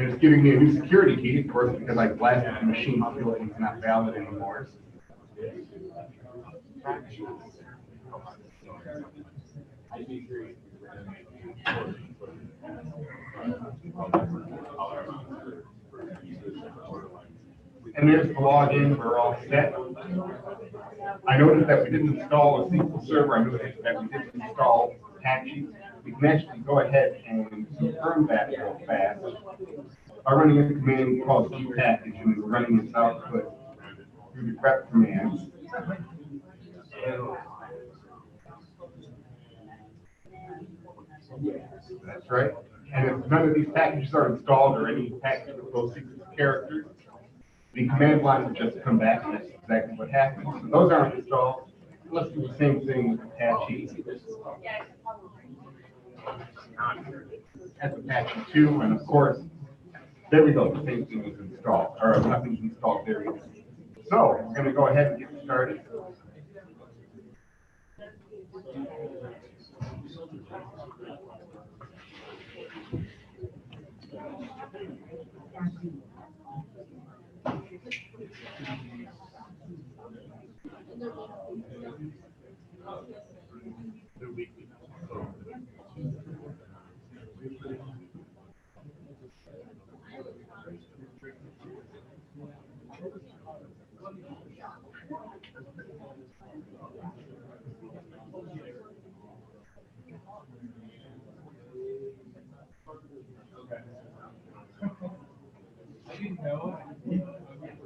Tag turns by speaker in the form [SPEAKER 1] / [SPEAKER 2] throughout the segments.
[SPEAKER 1] And it's giving me a new security key, of course, because I blasted the machine until it's not valid anymore. And there's the login, we're all set. I noticed that we didn't install a SQL Server. I noticed that we didn't install Apache. We can actually go ahead and confirm that real fast by running a command called package, and we're running its output through the grep command. That's right. And if none of these packages are installed or any package with those secret characters, the command line would just come back, and that's exactly what happens. So those aren't installed. Let's do the same thing with Apache. That's Apache 2, and of course, there we go, the same thing is installed, or nothing's installed there either. So we're going to go ahead and get started.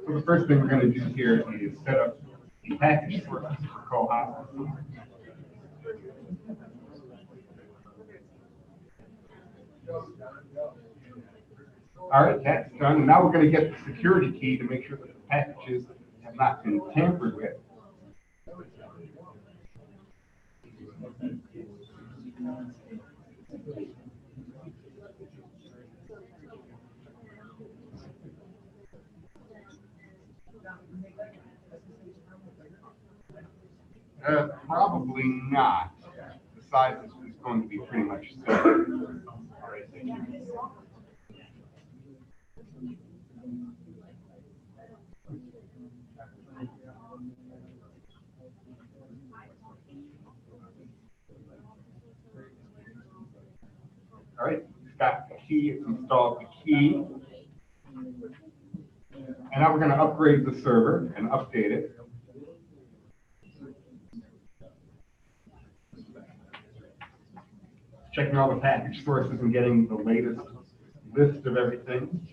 [SPEAKER 1] So the first thing we're going to do here is set up the package sources for Koha. All right, that's done. Now we're going to get the security key to make sure that the packages have not been tampered with. Probably not. The size is going to be pretty much set. All right, thank you. All right, it's got the key, it's installed the key. And now we're going to upgrade the server and update it. Checking all the package sources and getting the latest list of everything.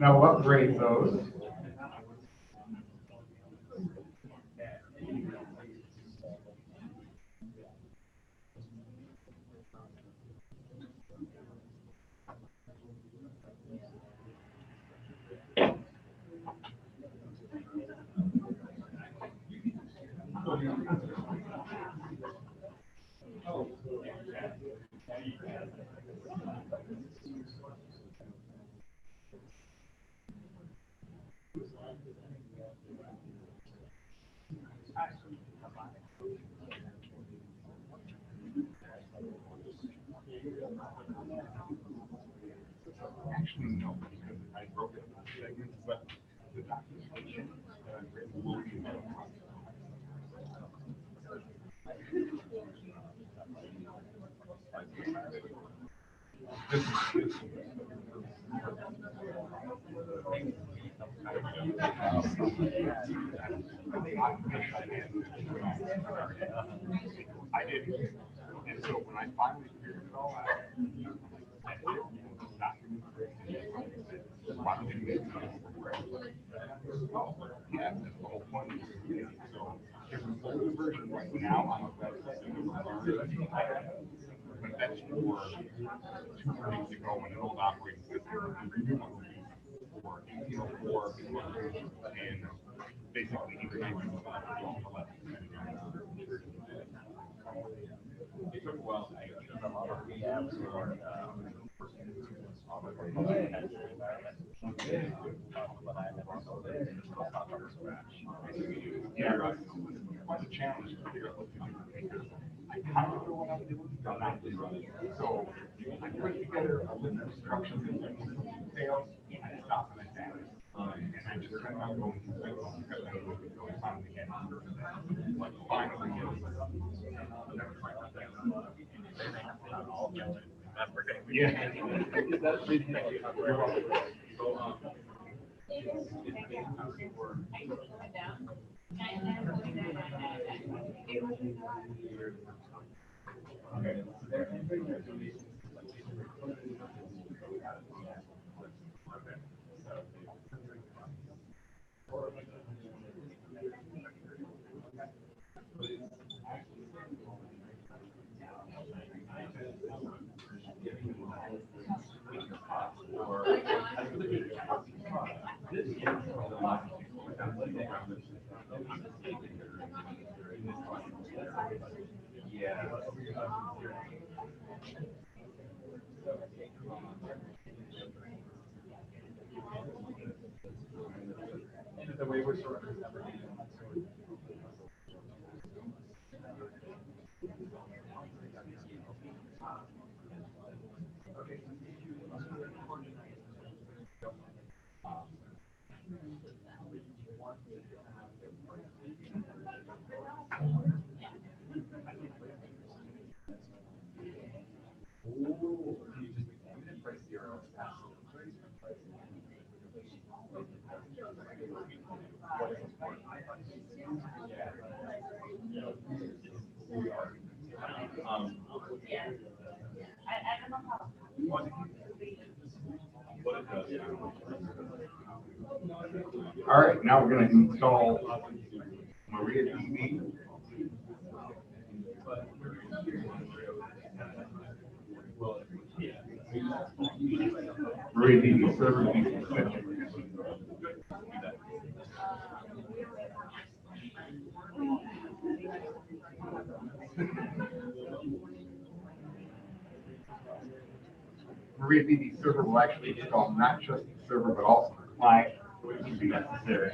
[SPEAKER 1] Now we'll upgrade those. Actually, no, because I broke it into segments, but the documentation that I've written will be available. I did. And so when I finally figured it all out, yeah, that's the whole point. So there's an older version right now on the website, but that's for 2 years ago when an old operating system. The new one will be for 1804 and basically even 1911. It took a while to get Yeah, right. Quite a challenge to figure out what to do because I kind of know what I'm doing, but not doing it. So I put together a list of instructions and details, and I stop and I that. And I just kind of going through it because I know it's going finally get under that. Like finally get it. Yeah. You're welcome. All right, now we're going to install MariaDB. MariaDB server to be essential. MariaDB server will actually install not just the server, but also the client, which would be necessary.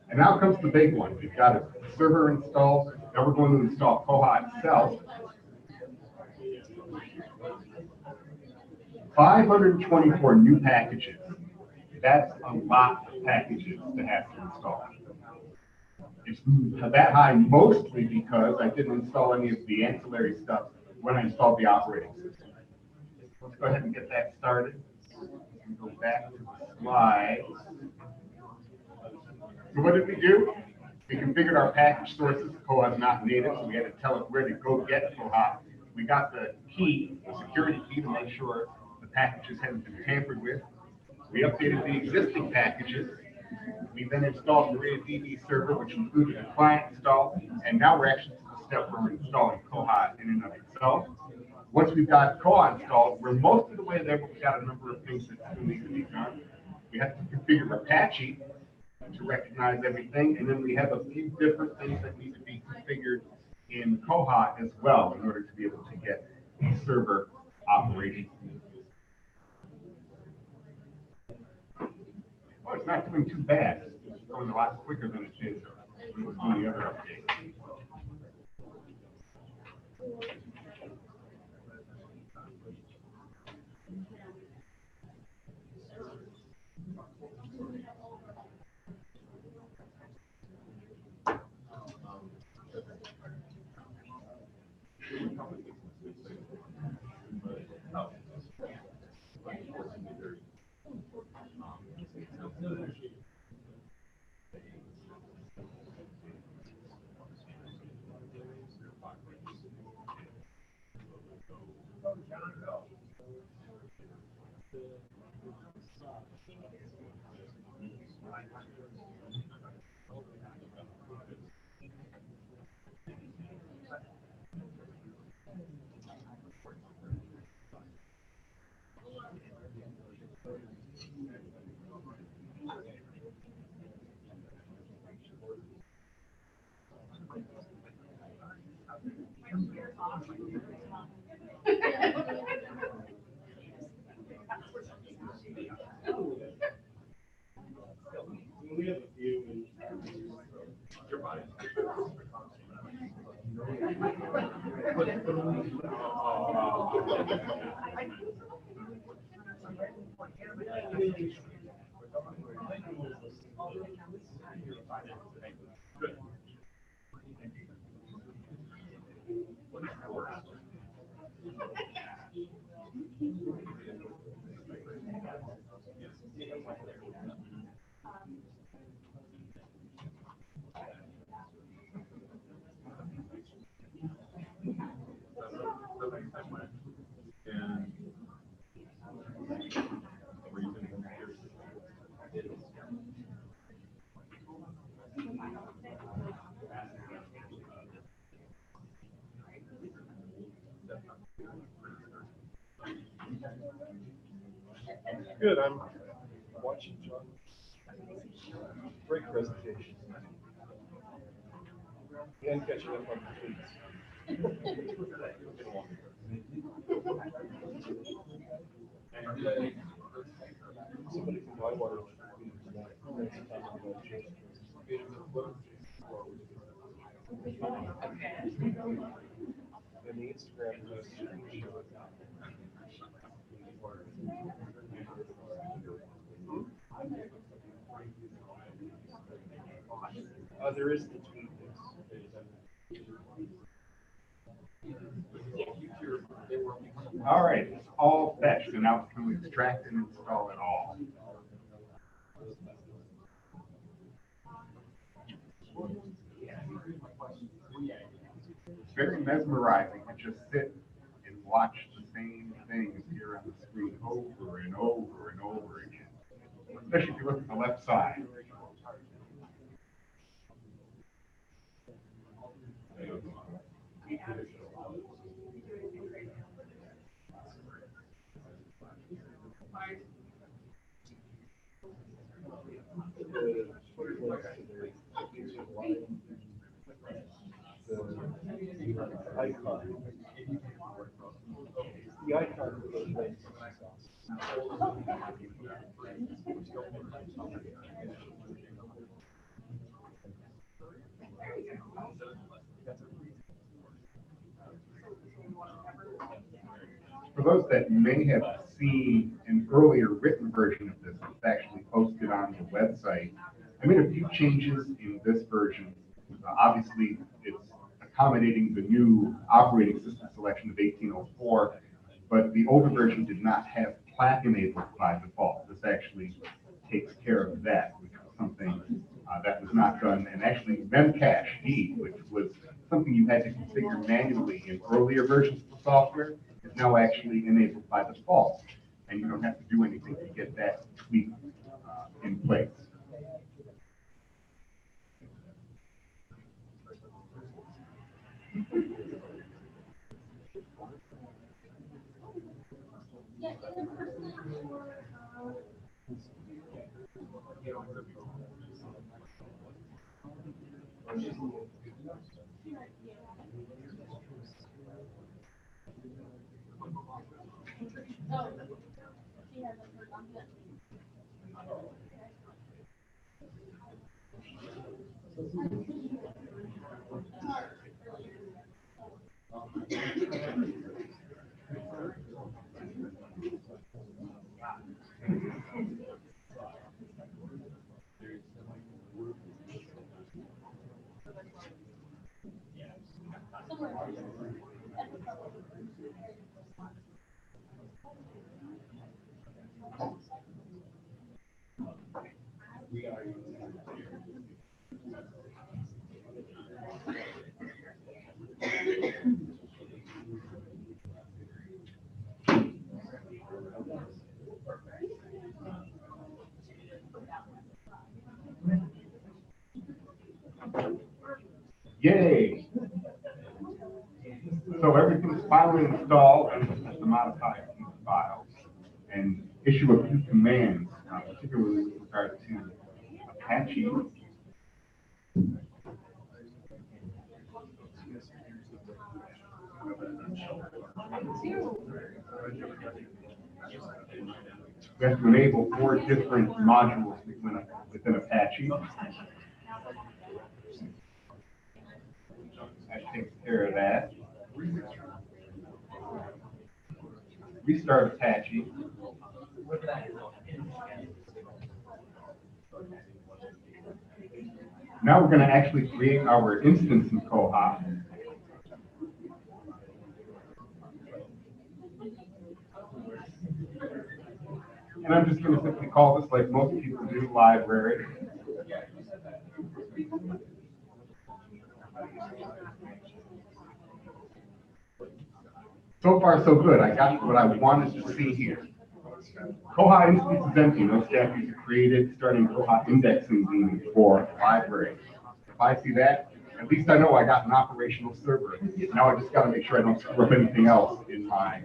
[SPEAKER 1] And now comes the big one. We've got a server installed. Now we're going to install Koha itself. 524 new packages. That's a lot of packages to have to install. It's that high mostly because I didn't install any of the ancillary stuff when I installed the operating system. Let's go ahead and get that started. And go back to the slides. So what did we do? We configured our package sources. Koha is not native, so we had to tell it where to go get Koha. We got the key, the security key, to make sure the packages hadn't been tampered with. We updated the existing packages. We then installed the MariaDB server, which included the client install, and now we're actually to the step where we're installing Koha in and of itself. Once we've got Koha installed, we're most of the way there, but we've got a number of things that still need to be done. We have to configure Apache to recognize everything, and then we have a few different things that need to be configured in Koha as well in order to be able to get the server operating. Oh, it's not doing too bad. It's going a lot quicker than it did when it was doing the other update.
[SPEAKER 2] We have a few. Good, I'm watching John. Great presentation. And catching up on the tweets. Somebody from Whitewater. And the Instagram post. There is the tweet.
[SPEAKER 1] All right, it's all fetched, and now can we extract and install it all? It's very mesmerizing to just sit and watch the same thing appear on the screen over and over and over again, especially if you look at the left side.
[SPEAKER 2] The icon. The icon for those links.
[SPEAKER 1] For those that may have seen an earlier written version of this, it's actually posted on the website. I made a few changes in this version. Obviously, it's accommodating the new operating system selection of 1804, but the older version did not have plaque enabled by default. This actually takes care of that, which was something that was not done. And actually, memcache D, which was something you had to configure manually in earlier versions of the software, is now actually enabled by default. And you don't have to do anything to get that tweak in place. Yay! So everything's finally installed, and it's just to modify a few files and issue a few commands, particularly with regard to Apache. We have to enable 4 different modules within Apache. That takes care of that. Restart Apache. Now we're going to actually create our instance in Koha. And I'm just going to simply call this, like most people do, library. So far, so good. I got what I wanted to see here. Koha instance is empty. No statues are created, starting Koha indexing being for library. If I see that, at least I know I got an operational server. Now I just got to make sure I don't screw up anything else in my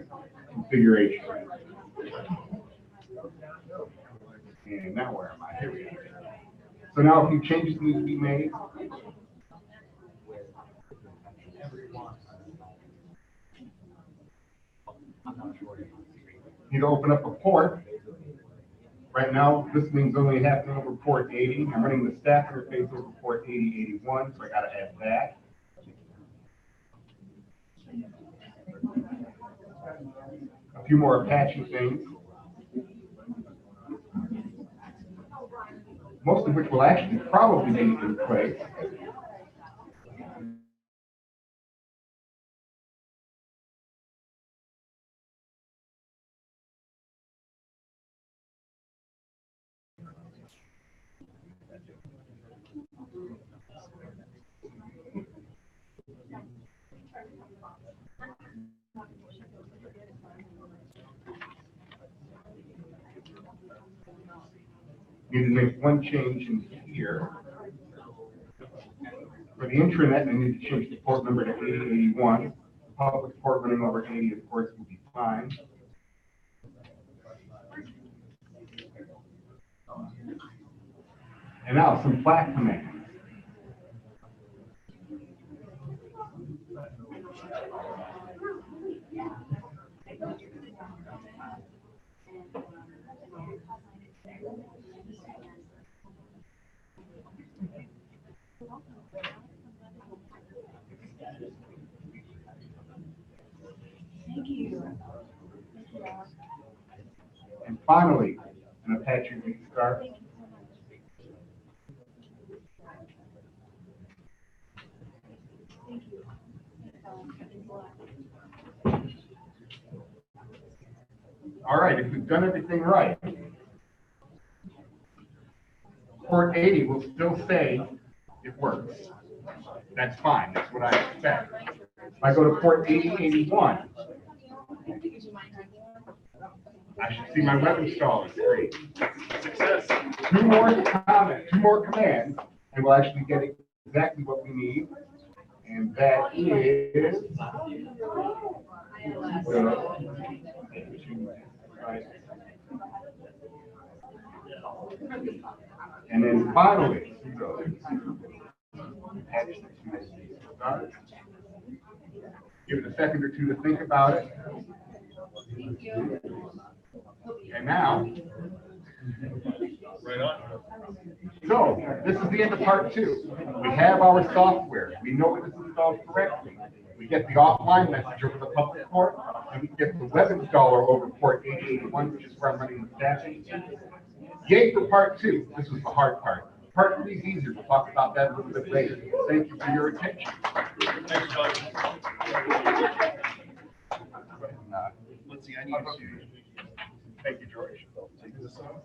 [SPEAKER 1] configuration. And now where am I? Here we go. So now a few changes need to be made. Need to open up a port. Right now, this means only happening over port 80. I'm running the staff interface over port 8081, so I got to add that. A few more Apache things, most of which will actually probably be in place. Need to make one change in here. For the intranet, I need to change the port number to 8081. Public port running over 80, of course, will be fine. And now some flat commands.
[SPEAKER 3] Thank you.
[SPEAKER 1] And finally, an Apache restart. All right, if we've done everything right, port 80 will still say it works. That's fine, that's what I expect. If I go to port 8081, I should see my web installer screen. Success. Two more commands, and we'll actually get exactly what we need. And that is and then finally, give it a second or two to think about it. And now,
[SPEAKER 4] Right on.
[SPEAKER 1] so this is the end of part 2. We have our software. We know it is installed correctly. We get the offline message over the public port, and we get the web installer over port 8081, which is where I'm running the stashing. Yay for part 2. This was the hard part. Part 3 is easier. We'll talk about that a little bit later. Thank you for your attention.
[SPEAKER 4] Thanks, John. Let's see, I need to.
[SPEAKER 1] Thank you, George.
[SPEAKER 4] Take this off.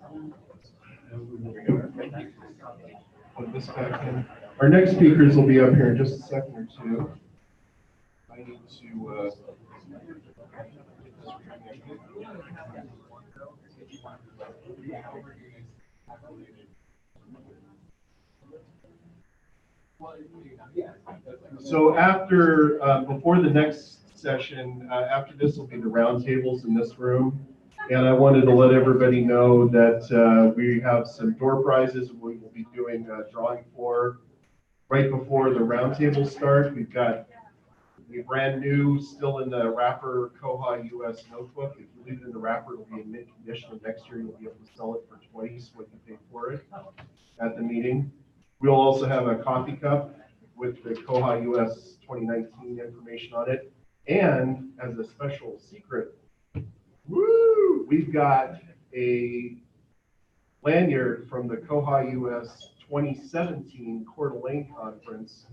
[SPEAKER 4] Put this back in. Our next speakers will be up here in just a second or two. I need to, So after, before the next session, after this will be the roundtables in this room. And I wanted to let everybody know that we have some door prizes we will be doing a drawing for right before the roundtables start. We've got the brand new, still in the wrapper koha-US notebook. If you leave it in the wrapper, it'll be in mint condition. And next year, you'll be able to sell it for twice what you paid for it at the meeting. We'll also have a coffee cup with the koha-US 2019 information on it. And as a special secret, woo, we've got a lanyard from the koha-US 2017 Coeur d'Alene conference,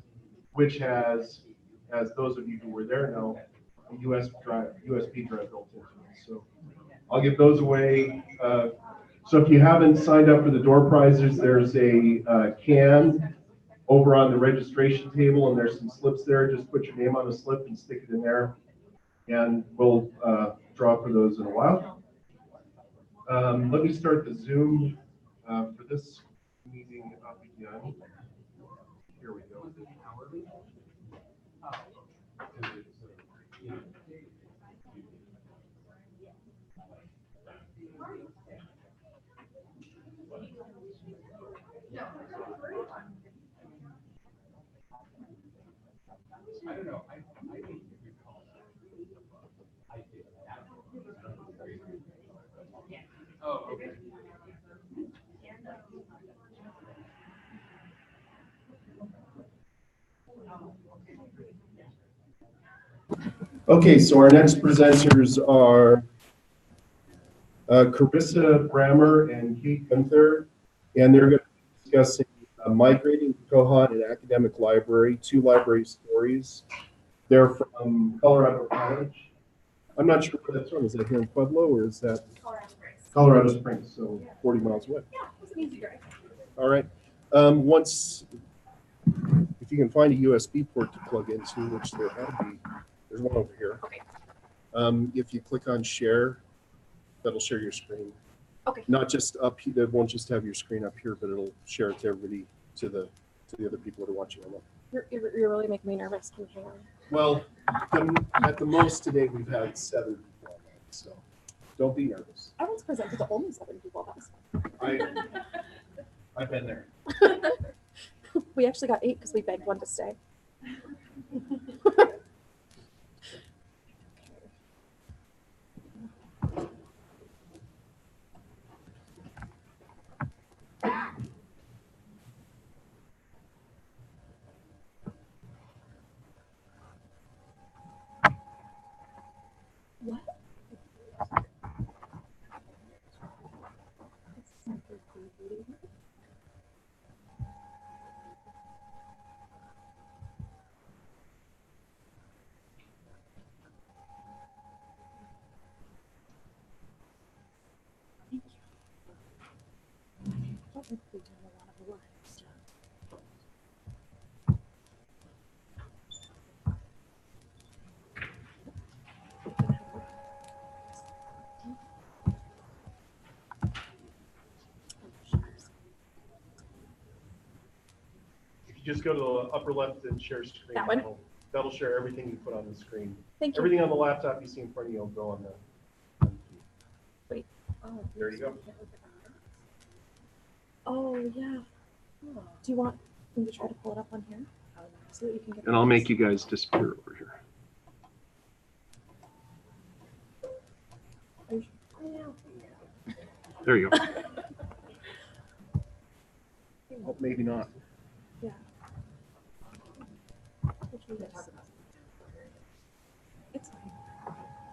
[SPEAKER 4] which has, as those of you who were there know, a USB drive built into it. So I'll give those away. So if you haven't signed up for the door prizes, there's a can over on the registration table, and there's some slips there. Just put your name on the slip and stick it in there, and we'll draw for those in a while. Let me start the Zoom for this meeting up again. Here we go.
[SPEAKER 1] I don't know. Oh, okay.
[SPEAKER 4] Okay, so our next presenters are Carissa Brammer and Kate Gunther, and they're going to be discussing Migrating Koha in an Academic Library, 2 library stories. They're from Colorado College. I'm not sure where that's from. Is that here in Pueblo or is that?
[SPEAKER 3] Colorado Springs.
[SPEAKER 4] Colorado Springs, so 40 miles away.
[SPEAKER 3] Yeah, it's an easy drive.
[SPEAKER 4] All right. If you can find a USB port to plug into, which there ought to be, there's one over here.
[SPEAKER 3] Okay.
[SPEAKER 4] If you click on share, that'll share your screen.
[SPEAKER 3] Okay.
[SPEAKER 4] Not just up here, it won't just have your screen up here, but it'll share it to everybody, to the other people that are watching online.
[SPEAKER 5] You're really making me nervous. Can you hang on?
[SPEAKER 4] Well, at the most today, we've had 7 people online, so don't be nervous.
[SPEAKER 5] I was presented to only 7 people.
[SPEAKER 4] I've been there.
[SPEAKER 5] We actually got 8 because we begged one to stay. What? Thank you. I don't think we've done a lot of live stuff.
[SPEAKER 4] If you just go to the upper left and share screen,
[SPEAKER 5] That one?
[SPEAKER 4] that'll share everything you put on the screen.
[SPEAKER 5] Thank you.
[SPEAKER 4] Everything on the laptop you see in front of you will go on the.
[SPEAKER 5] Wait. Oh,
[SPEAKER 4] There you go.
[SPEAKER 5] Oh, yeah. Oh. Do you want me to try to pull it up on here? So that you can get
[SPEAKER 4] And I'll make you guys disappear over here.
[SPEAKER 5] Are you sure?
[SPEAKER 4] There you go. Oh, maybe not.
[SPEAKER 5] Yeah. Which one is- It's fine.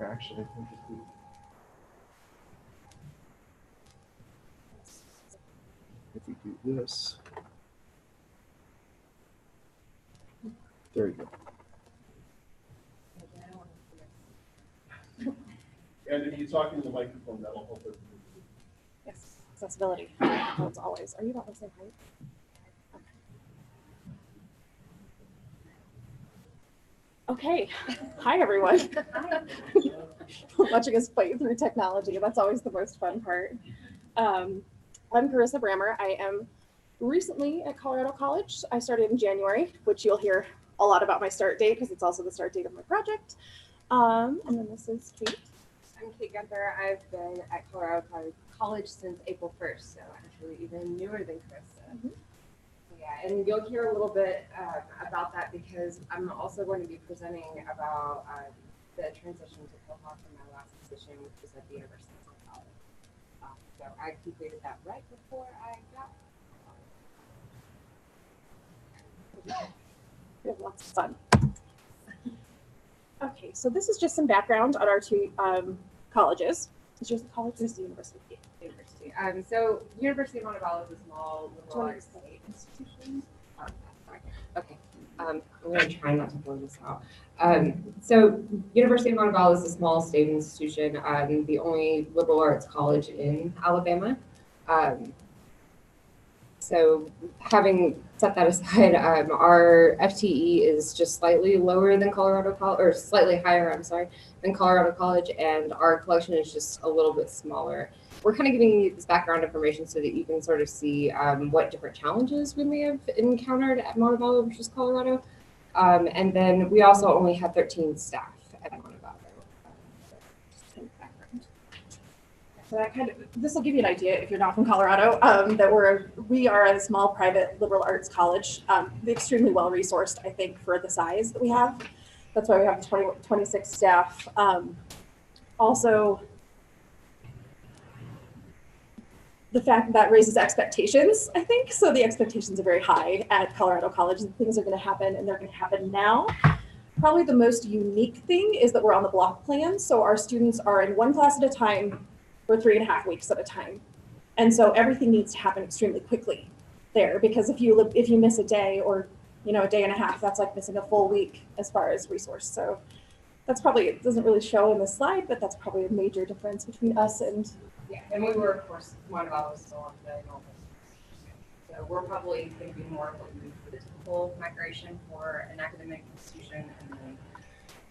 [SPEAKER 4] Actually, I think if we do this. There you go. And if you talk into the microphone, that'll help it.
[SPEAKER 5] Yes, accessibility. That's always. Are you about the same height? Okay. Hi, everyone. Watching us fight through technology. That's always the most fun part. I'm Carissa Brammer. I am recently at Colorado College. I started in January, which you'll hear a lot about my start date because it's also the start date of my project. And then this is Kate.
[SPEAKER 6] I'm Kate Gunther. I've been at Colorado College since April 1st, so actually even newer than Krista. Yeah, and you'll hear a little bit about that because I'm also going to be presenting about the transition to koha from my last position, which was at the University of College. So I completed that right before I got.
[SPEAKER 5] We have lots of fun. Okay, so this is just some background on our two colleges. It's just the college or the university?
[SPEAKER 6] University. So University of Montevallo is a small liberal arts state institution. Okay. I'm going to try not to blow this out. So University of Montevallo is a small state institution, the only liberal arts college in Alabama. So having set that aside, our FTE is just slightly lower than Colorado College, or slightly higher, I'm sorry, than Colorado College, and our collection is just a little bit smaller. We're kind of giving you this background information so that you can sort of see what different challenges we may have encountered at Montevallo versus Colorado. And then we also only had 13 staff at Montevallo.
[SPEAKER 5] So that this will give you an idea if you're not from Colorado, that we are a small private liberal arts college, extremely well resourced, I think, for the size that we have. That's why we have 26 staff. Also, the fact that raises expectations, I think. So the expectations are very high at Colorado College, and things are going to happen, and they're going to happen now. Probably the most unique thing is that we're on the block plan. So our students are in one class at a time for 3.5 weeks at a time. And so everything needs to happen extremely quickly there, because if you miss a day or a day and a half, that's like missing a full week as far as resource. So that's probably, it doesn't really show in the slide, but that's probably a major difference between us and.
[SPEAKER 6] Yeah, and we were, of course, Montevallo was still on the normal. So we're probably going to be more of what we do for the typical migration for an academic institution, and then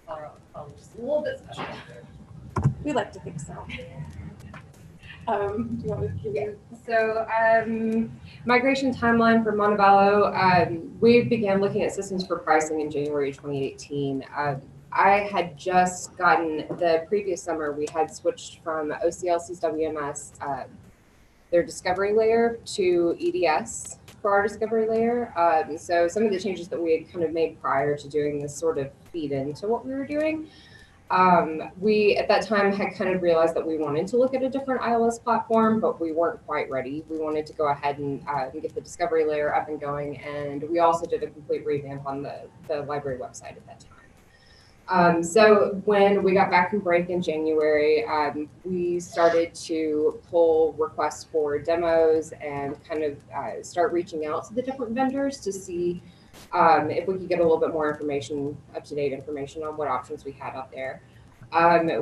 [SPEAKER 6] Colorado just a little bit special.
[SPEAKER 5] We like to think so. Do you want me to give you?
[SPEAKER 6] So migration timeline for Montevallo, we began looking at systems for pricing in January 2018. I had just gotten, the previous summer, we had switched from OCLC's WMS, their discovery layer, to EDS for our discovery layer. So some of the changes that we had kind of made prior to doing this sort of feed into what we were doing. We, at that time, had kind of realized that we wanted to look at a different ILS platform, but we weren't quite ready. We wanted to go ahead and get the discovery layer up and going, and we also did a complete revamp on the library website at that time. So when we got back from break in January, we started to pull requests for demos and kind of start reaching out to the different vendors to see if we could get a little bit more information, up-to-date information on what options we had out there.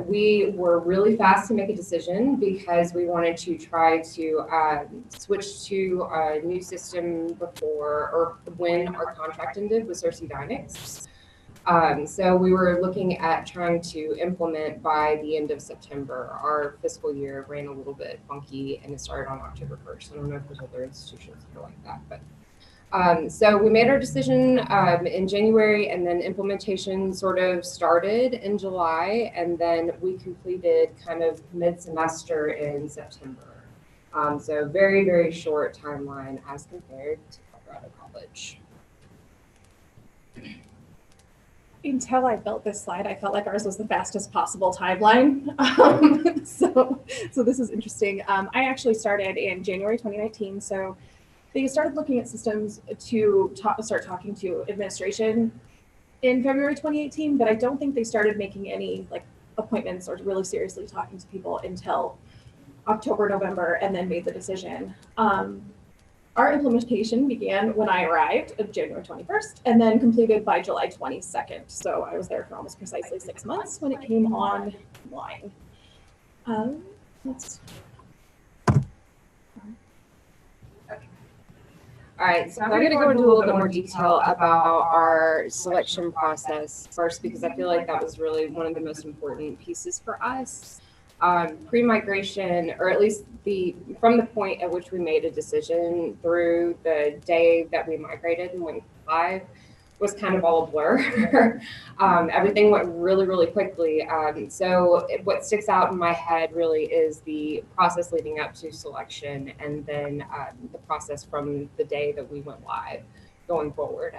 [SPEAKER 6] We were really fast to make a decision because we wanted to try to switch to a new system before or when our contract ended with Cersei Dynix. So we were looking at trying to implement by the end of September. Our fiscal year ran a little bit funky and it started on October 1st. I don't know if there's other institutions that are like that, but so we made our decision in January, and then implementation sort of started in July, and then we completed kind of mid-semester in September. So very, very short timeline as compared to Colorado College.
[SPEAKER 5] Until I built this slide, I felt like ours was the fastest possible timeline. So this is interesting. I actually started in January 2019. So they started looking at systems to start talking to administration in February 2018, but I don't think they started making any like appointments or really seriously talking to people until October, November, and then made the decision. Our implementation began when I arrived on January 21st and then completed by July 22nd. So I was there for almost precisely 6 months when it came online.
[SPEAKER 6] All right, so I'm going to go into a little bit more detail about our selection process first, because I feel like that was really one of the most important pieces for us. Pre-migration, or at least from the point at which we made a decision through the day that we migrated and went live, was kind of all a blur. Everything went really, really quickly. What sticks out in my head really is the process leading up to selection, and then the process from the day that we went live going forward.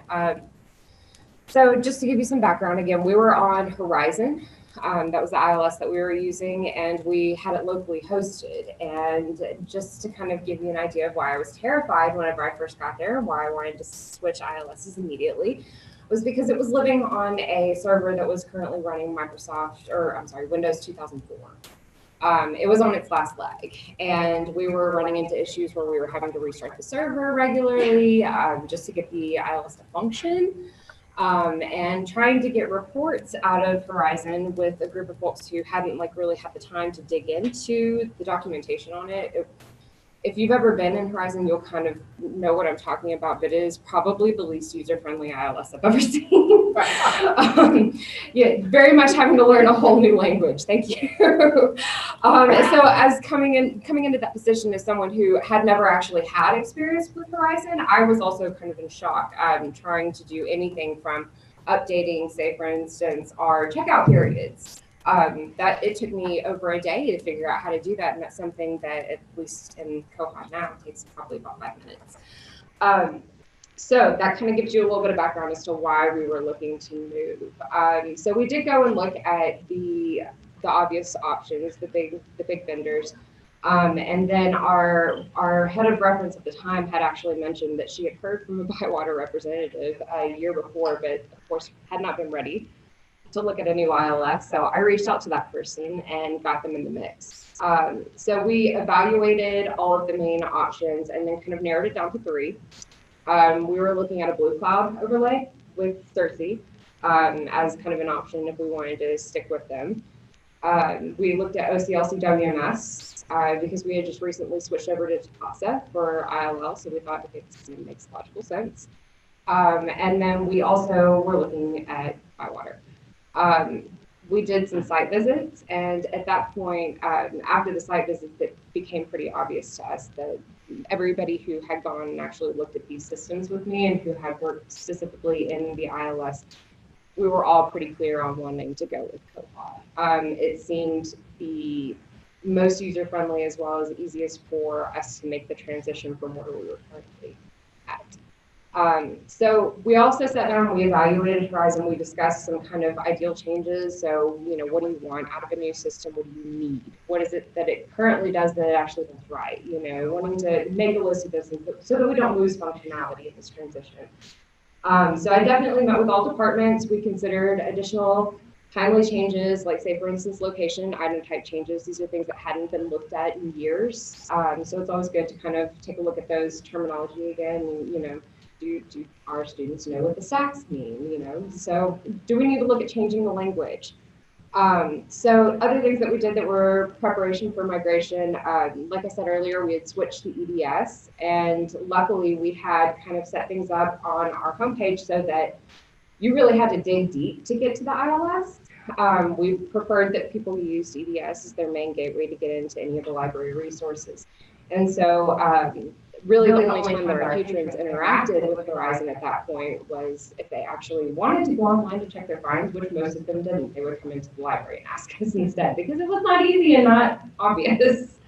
[SPEAKER 6] So just to give you some background, again, we were on Horizon. That was the ILS that we were using, and we had it locally hosted. And just to kind of give you an idea of why I was terrified whenever I first got there and why I wanted to switch ILSs immediately, was because it was living on a server that was currently running Windows 2004. It was on its last leg, and we were running into issues where we were having to restart the server regularly just to get the ILS to function. And trying to get reports out of Horizon with a group of folks who hadn't really had the time to dig into the documentation on it. If you've ever been in Horizon, you'll kind of know what I'm talking about, but it is probably the least user-friendly ILS I've ever seen. Yeah, very much having to learn a whole new language. Thank you. So as coming into that position as someone who had never actually had experience with Horizon, I was also kind of in shock, trying to do anything from updating, say, for instance, our checkout periods. That it took me over a day to figure out how to do that, and that's something that at least in Koha now takes probably about 5 minutes. So that kind of gives you a little bit of background as to why we were looking to move. So we did go and look at the obvious options, the big vendors, and then our head of reference at the time had actually mentioned that she had heard from a Bywater representative a year before, but of course had not been ready to look at a new ILS. So I reached out to that person and got them in the mix. So we evaluated all of the main options and then kind of narrowed it down to 3. We were looking at a blue cloud overlay with Cersei as kind of an option if we wanted to stick with them. We looked at OCLC WMS because we had just recently switched over to TASA for ILL, so we thought it makes logical sense. And then we also were looking at Bywater. We did some site visits, and at that point, after the site visits, it became pretty obvious to us that everybody who had gone and actually looked at these systems with me and who had worked specifically in the ILS, we were all pretty clear on wanting to go with Koha. It seemed the most user-friendly as well as easiest for us to make the transition from where we were currently at. So we also sat down, we evaluated Horizon, we discussed some kind of ideal changes. So, what do you want out of a new system? What do you need? What is it that it currently does that it actually does right? Wanting to make a list of those things so that we don't lose functionality in this transition. So I definitely met with all departments. We considered additional timely changes, like say, for instance, location, item type changes. These are things that hadn't been looked at in years. So it's always good to kind of take a look at those terminology again, and, do our students know what the stacks mean, So do we need to look at changing the language? So other things that we did that were preparation for migration, like I said earlier, we had switched to EDS, and luckily we had kind of set things up on our homepage so that you really had to dig deep to get to the ILS. We preferred that people use EDS as their main gateway to get into any of the library resources. And so really the only time that our patrons interacted with Horizon at that point was if they actually wanted to go online to check their finds, which most of them didn't. They would come into the library and ask us instead because it was not easy and not obvious.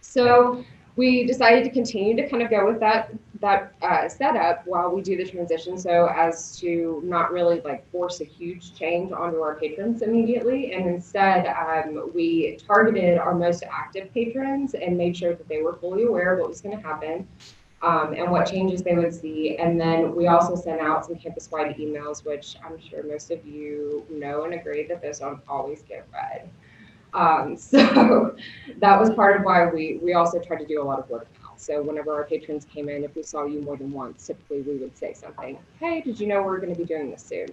[SPEAKER 6] So we decided to continue to kind of go with that setup while we do the transition, so as to not really force a huge change onto our patrons immediately, and instead we targeted our most active patrons and made sure that they were fully aware of what was going to happen and what changes they would see. And then we also sent out some campus-wide emails, which I'm sure most of you know and agree that those don't always get read. So that was part of why we also tried to do a lot of word of mouth. So whenever our patrons came in, if we saw you more than once, typically we would say something, hey, did you know we're going to be doing this soon?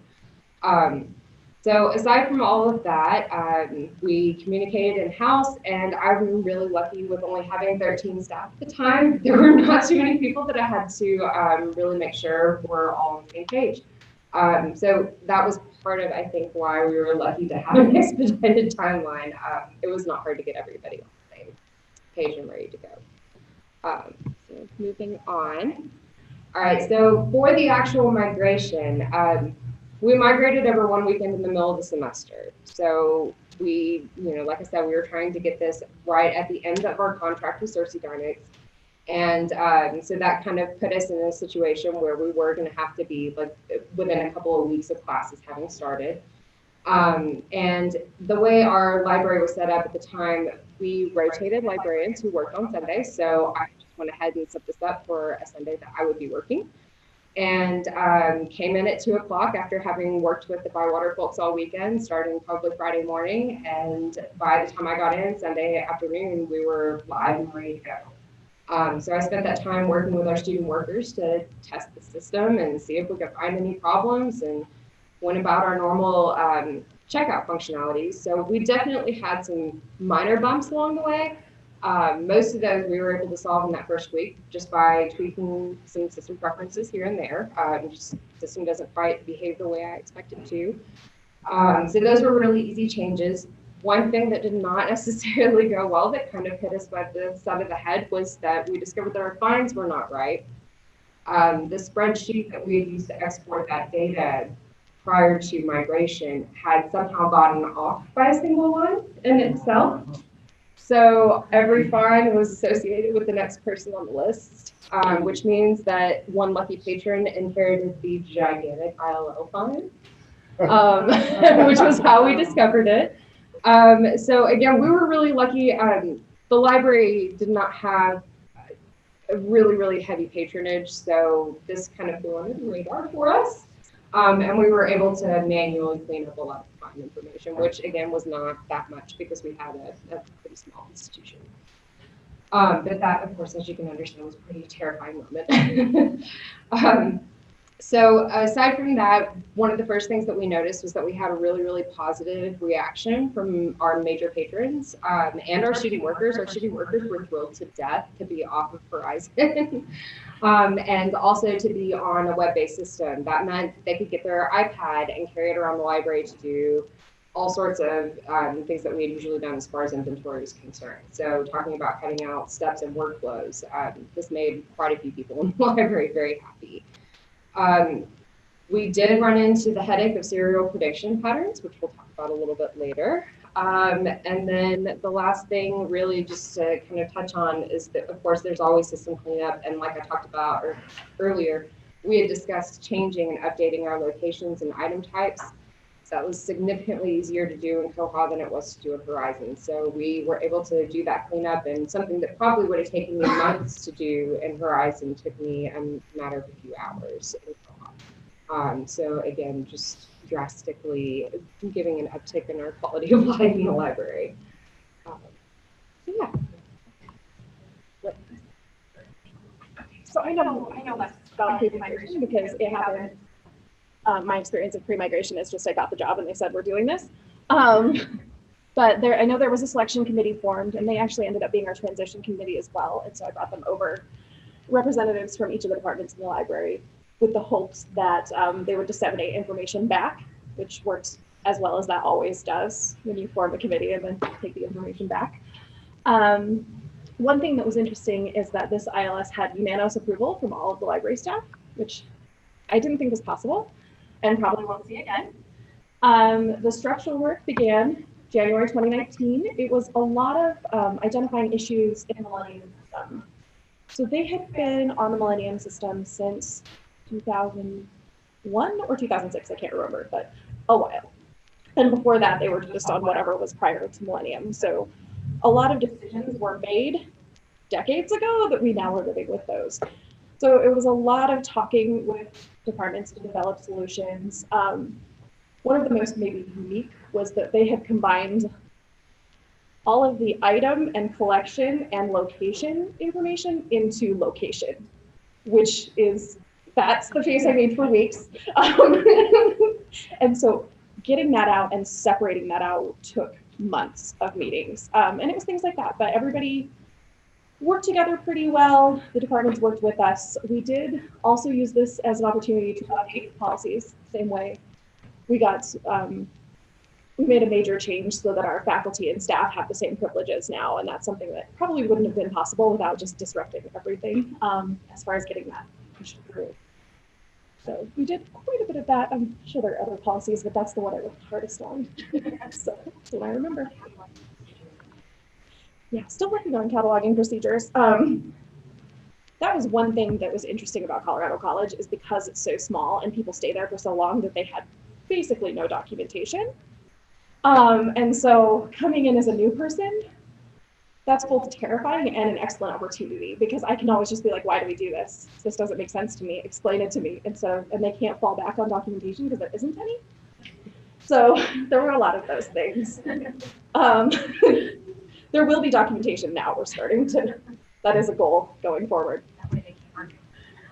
[SPEAKER 6] So aside from all of that, we communicated in-house, and I'm really lucky with only having 13 staff at the time. There were not too many people that I had to really make sure we're all on the same page. So that was part of, I think, why we were lucky to have an expedited timeline. It was not hard to get everybody on the same page and ready to go. So moving on. All right, so for the actual migration, we migrated over one weekend in the middle of the semester. So we, like I said, we were trying to get this right at the end of our contract with Cersei Dynamics. And so that kind of put us in a situation where we were going to have to be like within a couple of weeks of classes having started. And the way our library was set up at the time, we rotated librarians who worked on Sundays. So I just went ahead and set this up for a Sunday that I would be working. And came in at 2 o'clock after having worked with the Bywater folks all weekend, starting probably Friday morning. And by the time I got in Sunday afternoon, we were live and ready to go. So I spent that time working with our student workers to test the system and see if we could find any problems, and went about our normal checkout functionalities. So we definitely had some minor bumps along the way. Most of those we were able to solve in that first week just by tweaking some system preferences here and there. Just system doesn't quite behave the way I expect it to. So those were really easy changes. One thing that did not necessarily go well, that kind of hit us by the side of the head, was that we discovered that our fines were not right. The spreadsheet that we had used to export that data prior to migration had somehow gotten off by a single line in itself. So every fine was associated with the next person on the list, which means that one lucky patron inherited the gigantic ILL fine, which was how we discovered it. So again, we were really lucky. The library did not have a really, really heavy patronage, so this kind of flew under the radar for us. And we were able to manually clean up a lot of fine information, which again was not that much because we had a pretty small institution. But that, of course, as you can understand, was a pretty terrifying moment. So aside from that, one of the first things that we noticed was that we had a really, really positive reaction from our major patrons and our student workers. Our student workers were thrilled to death to be off of Verizon and also to be on a web-based system. That meant they could get their iPad and carry it around the library to do all sorts of things that we had usually done as far as inventory is concerned. So talking about cutting out steps and workflows, this made quite a few people in the library very happy. We did run into the headache of serial prediction patterns, which we'll talk about a little bit later. And then the last thing really just to kind of touch on is that, of course, there's always system cleanup. And like I talked about earlier, we had discussed changing and updating our locations and item types. That was significantly easier to do in Koha than it was to do in Verizon. So we were able to do that cleanup, and something that probably would have taken me months to do in Verizon took me a matter of a few hours in Koha. So again, just drastically giving an uptick in our quality of life in the library. So yeah.
[SPEAKER 5] So I know less about pre-migration because it happened. My experience of pre-migration is just I got the job and they said we're doing this. But I know there was a selection committee formed, and they actually ended up being our transition committee as well. And so I brought them over representatives from each of the departments in the library with the hopes that they would disseminate information back, which works as well as that always does when you form a committee and then take the information back. One thing that was interesting is that this ILS had unanimous approval from all of the library staff, which I didn't think was possible and probably won't see again. The structural work began January 2019. It was a lot of identifying issues in the Millennium system. So they had been on the Millennium system since 2001 or 2006, I can't remember, but a while. And before that, they were just on whatever was prior to Millennium. So a lot of decisions were made decades ago that we now are living with those. So it was a lot of talking with departments to develop solutions. One of the most maybe unique was that they had combined all of the item and collection and location information into location, which is, that's the face I made for weeks. And so getting that out and separating that out took months of meetings. And it was things like that, but everybody worked together pretty well. The departments worked with us. We did also use this as an opportunity to update policies, same way we got, we made a major change so that our faculty and staff have the same privileges now. And that's something that probably wouldn't have been possible without just disrupting everything as far as getting that pushed through. So we did quite a bit of that. I'm sure there are other policies, but that's the one I worked hardest on. So that's what I remember. Yeah, still working on cataloging procedures. That was one thing that was interesting about Colorado College is because it's so small and people stay there for so long that they had basically no documentation. And so coming in as a new person, that's both terrifying and an excellent opportunity because I can always just be like, why do we do this? This doesn't make sense to me. Explain it to me. And they can't fall back on documentation because there isn't any. So there were a lot of those things. There will be documentation now. We're starting to, that is a goal going forward.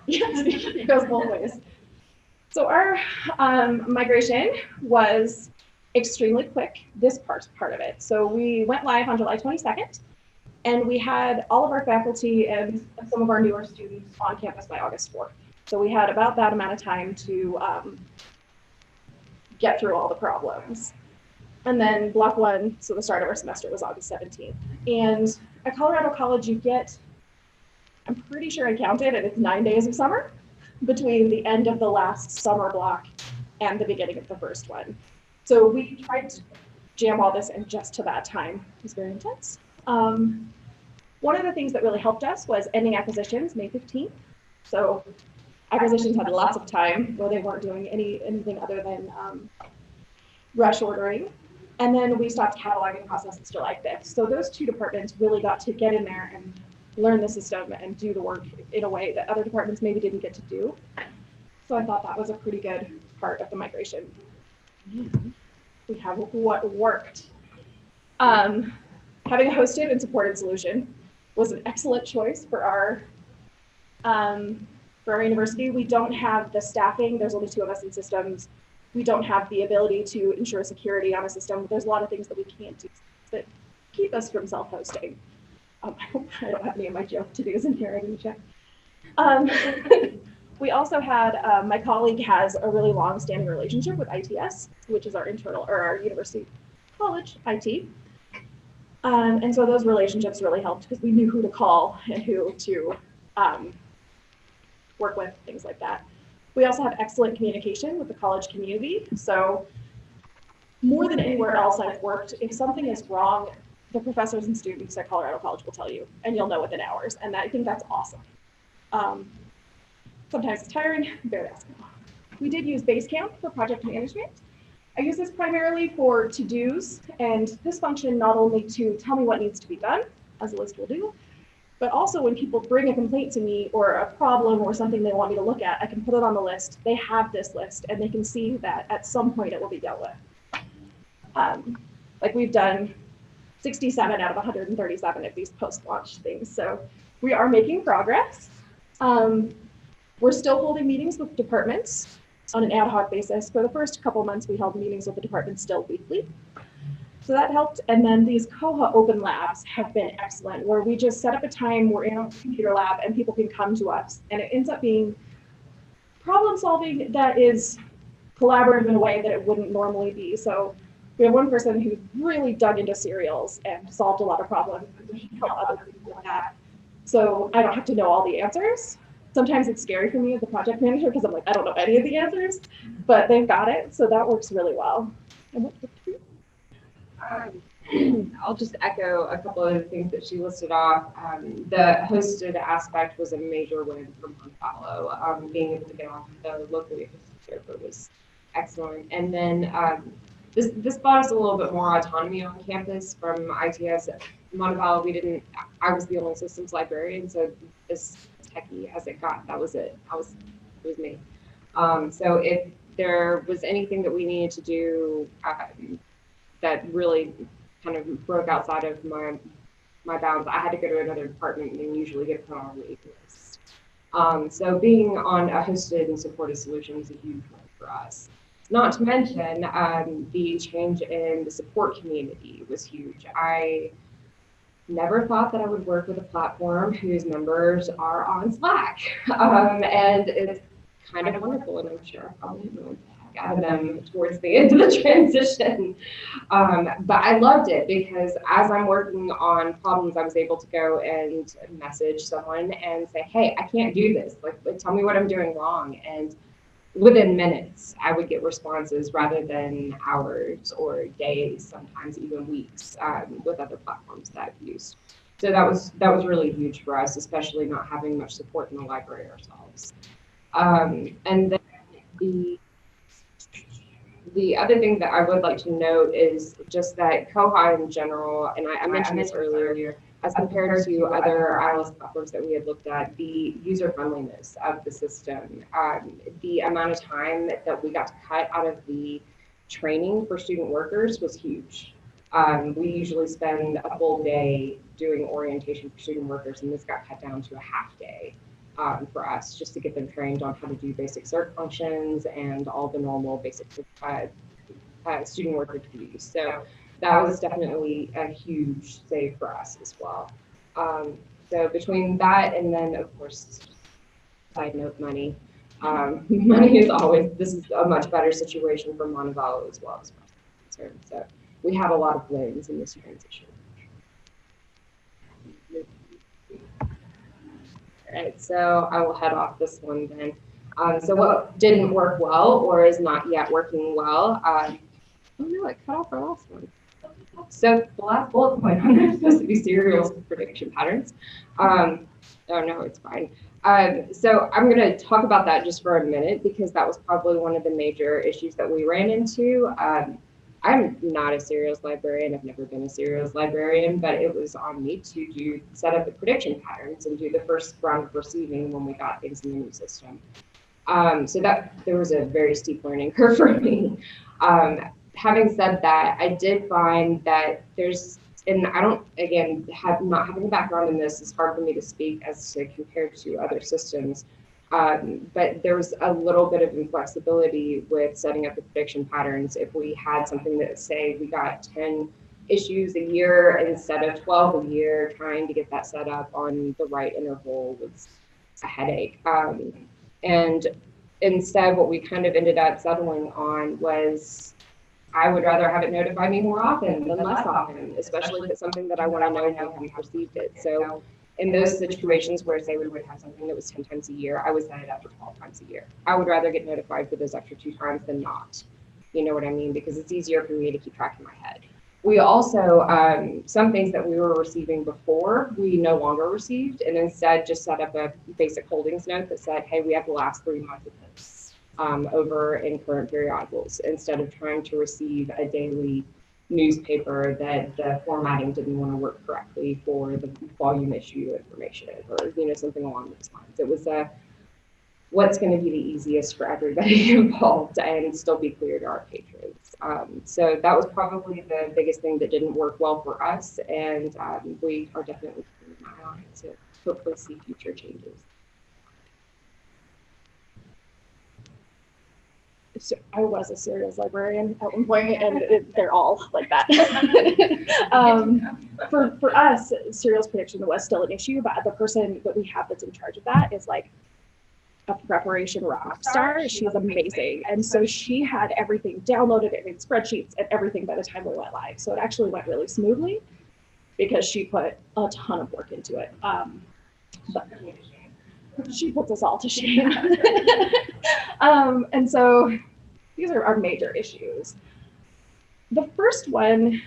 [SPEAKER 5] Yes, it goes both ways. So our migration was extremely quick, this part of it. So we went live on July 22nd. And we had all of our faculty and some of our newer students on campus by August 4th. So we had about that amount of time to get through all the problems. And then block one, so the start of our semester was August 17th. And at Colorado College, you get, I'm pretty sure I counted, and it's 9 days of summer between the end of the last summer block and the beginning of the first one. So we tried to jam all this in just to that time. It was very intense. One of the things that really helped us was ending acquisitions May 15th. So acquisitions had lots of time where they weren't doing anything other than rush ordering. And then we stopped cataloging processes July 5th. So those two departments really got to get in there and learn the system and do the work in a way that other departments maybe didn't get to do. So I thought that was a pretty good part of the migration. We have what worked. Having a hosted and supported solution was an excellent choice for our university. We don't have the staffing. There's only 2 of us in systems. We don't have the ability to ensure security on a system. There's a lot of things that we can't do that keep us from self-hosting. I hope I don't have any of my joke to-dos in here. I didn't check. We also had, my colleague has a really long-standing relationship with ITS, which is our internal, or our university college IT. And so those relationships really helped because we knew who to call and who to work with, things like that. We also have excellent communication with the college community. So more than anywhere else I've worked, if something is wrong, the professors and students at Colorado College will tell you, and you'll know within hours. And I think that's awesome. Sometimes it's tiring, bear down. We did use Basecamp for project management. I use this primarily for to-dos, and this function not only to tell me what needs to be done, as a list will do, but also when people bring a complaint to me or a problem or something they want me to look at, I can put it on the list. They have this list, and they can see that at some point it will be dealt with. Like we've done 67 out of 137 of these post-launch things, so we are making progress. We're still holding meetings with departments on an ad hoc basis. For the first couple months, we held meetings with the department still weekly. So that helped. And then these koha open labs have been excellent, where we just set up a time, we're in a computer lab and people can come to us. And it ends up being problem solving that is collaborative in a way that it wouldn't normally be. So we have one person who really dug into serials and solved a lot of problems and helped other people with that. So I don't have to know all the answers. Sometimes it's scary for me as the project manager because I'm like, I don't know any of the answers, but they've got it. So that works really well.
[SPEAKER 6] I'll just echo a couple of the things that she listed off. The hosted aspect was a major win for Montalvo. Being able to get off the locally hosted server was excellent. And then this brought us a little bit more autonomy on campus from ITS. Montalvo, I was the only systems librarian, so as techie as it got, that was it. It was me. So if there was anything that we needed to do that really kind of broke outside of my bounds, I had to go to another department and usually get put on a wait list. So being on a hosted and supported solution was a huge one for us. Not to mention the change in the support community was huge. I never thought that I would work with a platform whose members are on Slack. And it's kind of wonderful, and I'm sure probably everyone out of them towards the end of the transition. But I loved it because as I'm working on problems, I was able to go and message someone and say, hey, I can't do this. Like, tell me what I'm doing wrong. And within minutes, I would get responses rather than hours or days, sometimes even weeks, with other platforms that I've used. So that was really huge for us, especially not having much support in the library ourselves. And then the other thing that I would like to note is just that Koha in general, and I mentioned this earlier, as compared to other iOS platforms that we had looked at, the user friendliness of the system, the amount of time that we got to cut out of the training for student workers was huge. We usually spend a full day doing orientation for student workers, and this got cut down to a half day for us, just to get them trained on how to do basic cert functions and all the normal basic student worker duties. So that was definitely a huge save for us as well. So between that and then, of course, side note, money. Money is always, this is a much better situation for Montevallo as well as far as I'm concerned. So we have a lot of wins in this transition. All right, so I will head off this one then. So what didn't work well or is not yet working well? Oh no, I cut off our last one. So the last bullet point on there is supposed to be serial prediction patterns. Oh no, it's fine. So I'm going to talk about that just for a minute because that was probably one of the major issues that we ran into. I'm not a serials librarian. I've never been a serials librarian, but it was on me to set up the prediction patterns and do the first round of receiving when we got things in the new system. So that there was a very steep learning curve for me. Having said that, I did find that there's, and I don't, again, not having a background in this, it's hard for me to speak as to compared to other systems. But there was a little bit of inflexibility with setting up the prediction patterns. If we had something that, say, we got 10 issues a year instead of 12 a year, trying to get that set up on the right interval was a headache. And instead, what we kind of ended up settling on was I would rather have it notify me more often than less often, especially if it's something that I want to know if I haven't received it. So in those situations where, say, we would have something that was 10 times a year, I would set it up for 12 times a year. I would rather get notified for those extra 2 times than not. You know what I mean? Because it's easier for me to keep track in my head. We also, some things that we were receiving before, we no longer received, and instead just set up a basic holdings note that said, hey, we have the last 3 months of this over in current periodicals, instead of trying to receive a daily newspaper that the formatting didn't want to work correctly for the volume issue information, or something along those lines. It was what's going to be the easiest for everybody involved and still be clear to our patrons. So that was probably the biggest thing that didn't work well for us, and we are definitely keeping an eye on it to hopefully see future changes.
[SPEAKER 5] So I was a serials librarian at one point, and they're all like that. For us, serials prediction was still an issue, but the person that we have that's in charge of that is like a preparation rock star. She's amazing, and so she had everything downloaded and in spreadsheets and everything by the time we went live. So it actually went really smoothly because she put a ton of work into it. But she puts us all to shame. And so these are our major issues. The first one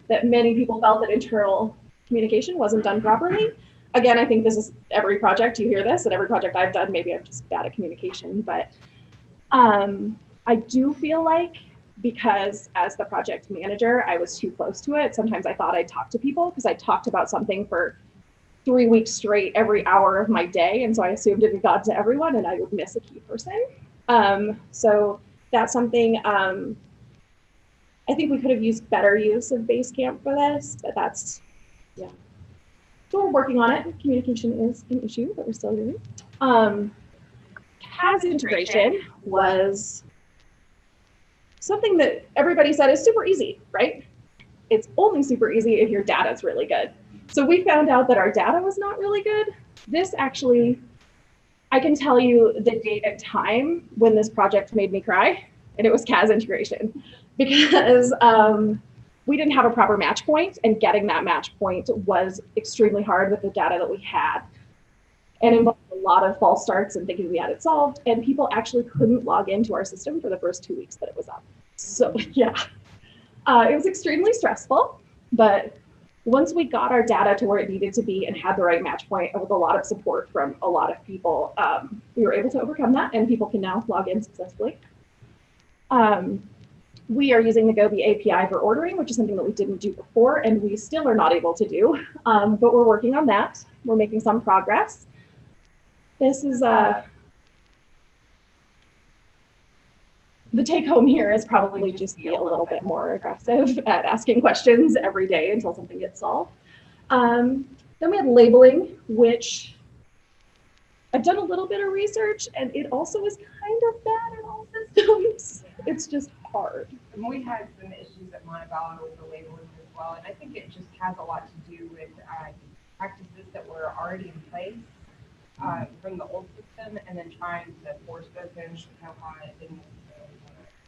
[SPEAKER 5] that many people felt that internal communication wasn't done properly. Again, I think this is every project you hear this, and every project I've done, maybe I'm just bad at communication, but I do feel like because as the project manager, I was too close to it. Sometimes I thought I'd talk to people because I talked about something for 3 weeks straight every hour of my day. And so I assumed it had got to everyone and I would miss a key person. So that's something I think we could have used better use of Basecamp for this, but that's, yeah. So we're working on it. Communication is an issue, but we're still doing it. CAS integration was something that everybody said is super easy, right? It's only super easy if your data is really good. So we found out that our data was not really good. This actually, I can tell you the date and time when this project made me cry. and it was CAS integration because we didn't have a proper match point, and getting that match point was extremely hard with the data that we had, and involved a lot of false starts and thinking we had it solved, and people actually couldn't log into our system for the first 2 weeks that it was up. So yeah, it was extremely stressful, but once we got our data to where it needed to be and had the right match point, and with a lot of support from a lot of people, we were able to overcome that, and people can now log in successfully. We are using the Gobi API for ordering, which is something that we didn't do before, and we still are not able to do, but we're working on that. We're making some progress. This is the take home here is probably just be a little bit more aggressive at asking questions every day until something gets solved. Then we have labeling, which I've done a little bit of research, and it also is kind of bad in all systems. It's just hard.
[SPEAKER 6] And we had some issues at Montevallo with the labeling as well, and I think it just has a lot to do with practices that were already in place from the old system, and then trying to force those in to koha. It didn't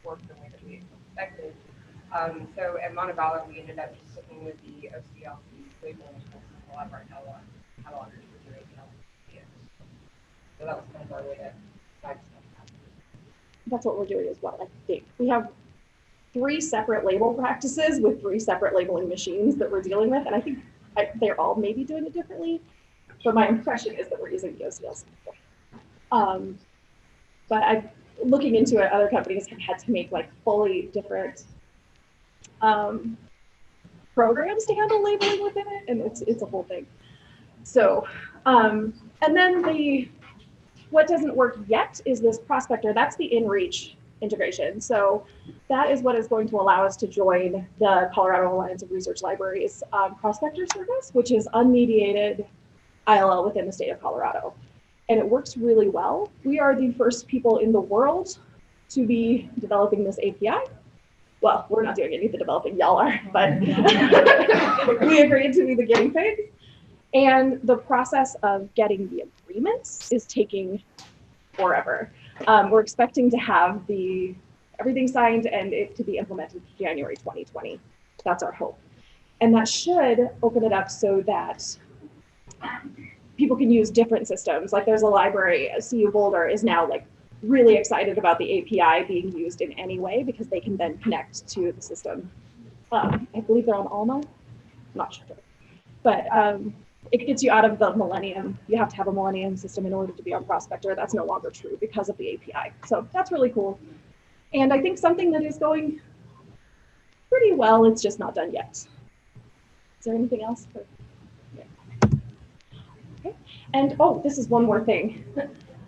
[SPEAKER 6] work the way that we expected. So at Montevallo, we ended up just sticking with the OCLC labeling tools. A lot of our catalogers were doing it. So that was kind of our way to guide stuff.
[SPEAKER 5] That's what we're doing as well, I think. We have 3 separate label practices with 3 separate labeling machines that we're dealing with, and I think they're all maybe doing it differently, but my impression is that we're using the OCLC. But looking into it, other companies have had to make like fully different programs to handle labeling within it, and it's a whole thing. So, and then what doesn't work yet is this prospector. That's the InReach integration. So that is what is going to allow us to join the Colorado Alliance of Research Libraries prospector service, which is unmediated ILL within the state of Colorado. And it works really well. We are the first people in the world to be developing this API. Well, we're not doing any of the developing, y'all are, but we agreed to be the guinea pigs. And the process of getting the agreements is taking forever. We're expecting to have everything signed and it to be implemented January 2020. That's our hope. And that should open it up so that people can use different systems. Like there's a library, CU Boulder is now like really excited about the API being used in any way because they can then connect to the system. I believe they're on Alma, I'm not sure. But it gets you out of the Millennium. You have to have a Millennium system in order to be on Prospector. That's no longer true because of the API. So that's really cool. And I think something that is going pretty well, it's just not done yet. Is there anything else? Yeah. Okay. And oh, this is one more thing.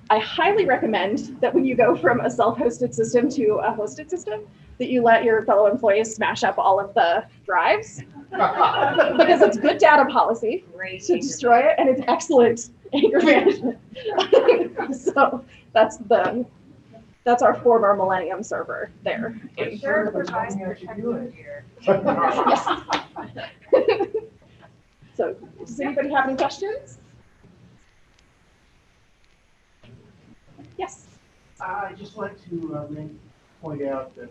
[SPEAKER 5] I highly recommend that when you go from a self-hosted system to a hosted system, that you let your fellow employees smash up all of the drives because it's good data policy to destroy it, and it's excellent anger management. So that's our former Millennium server there.
[SPEAKER 6] Sure, provides protection here.
[SPEAKER 5] So does anybody have any questions? Yes.
[SPEAKER 2] I'd just like to point out that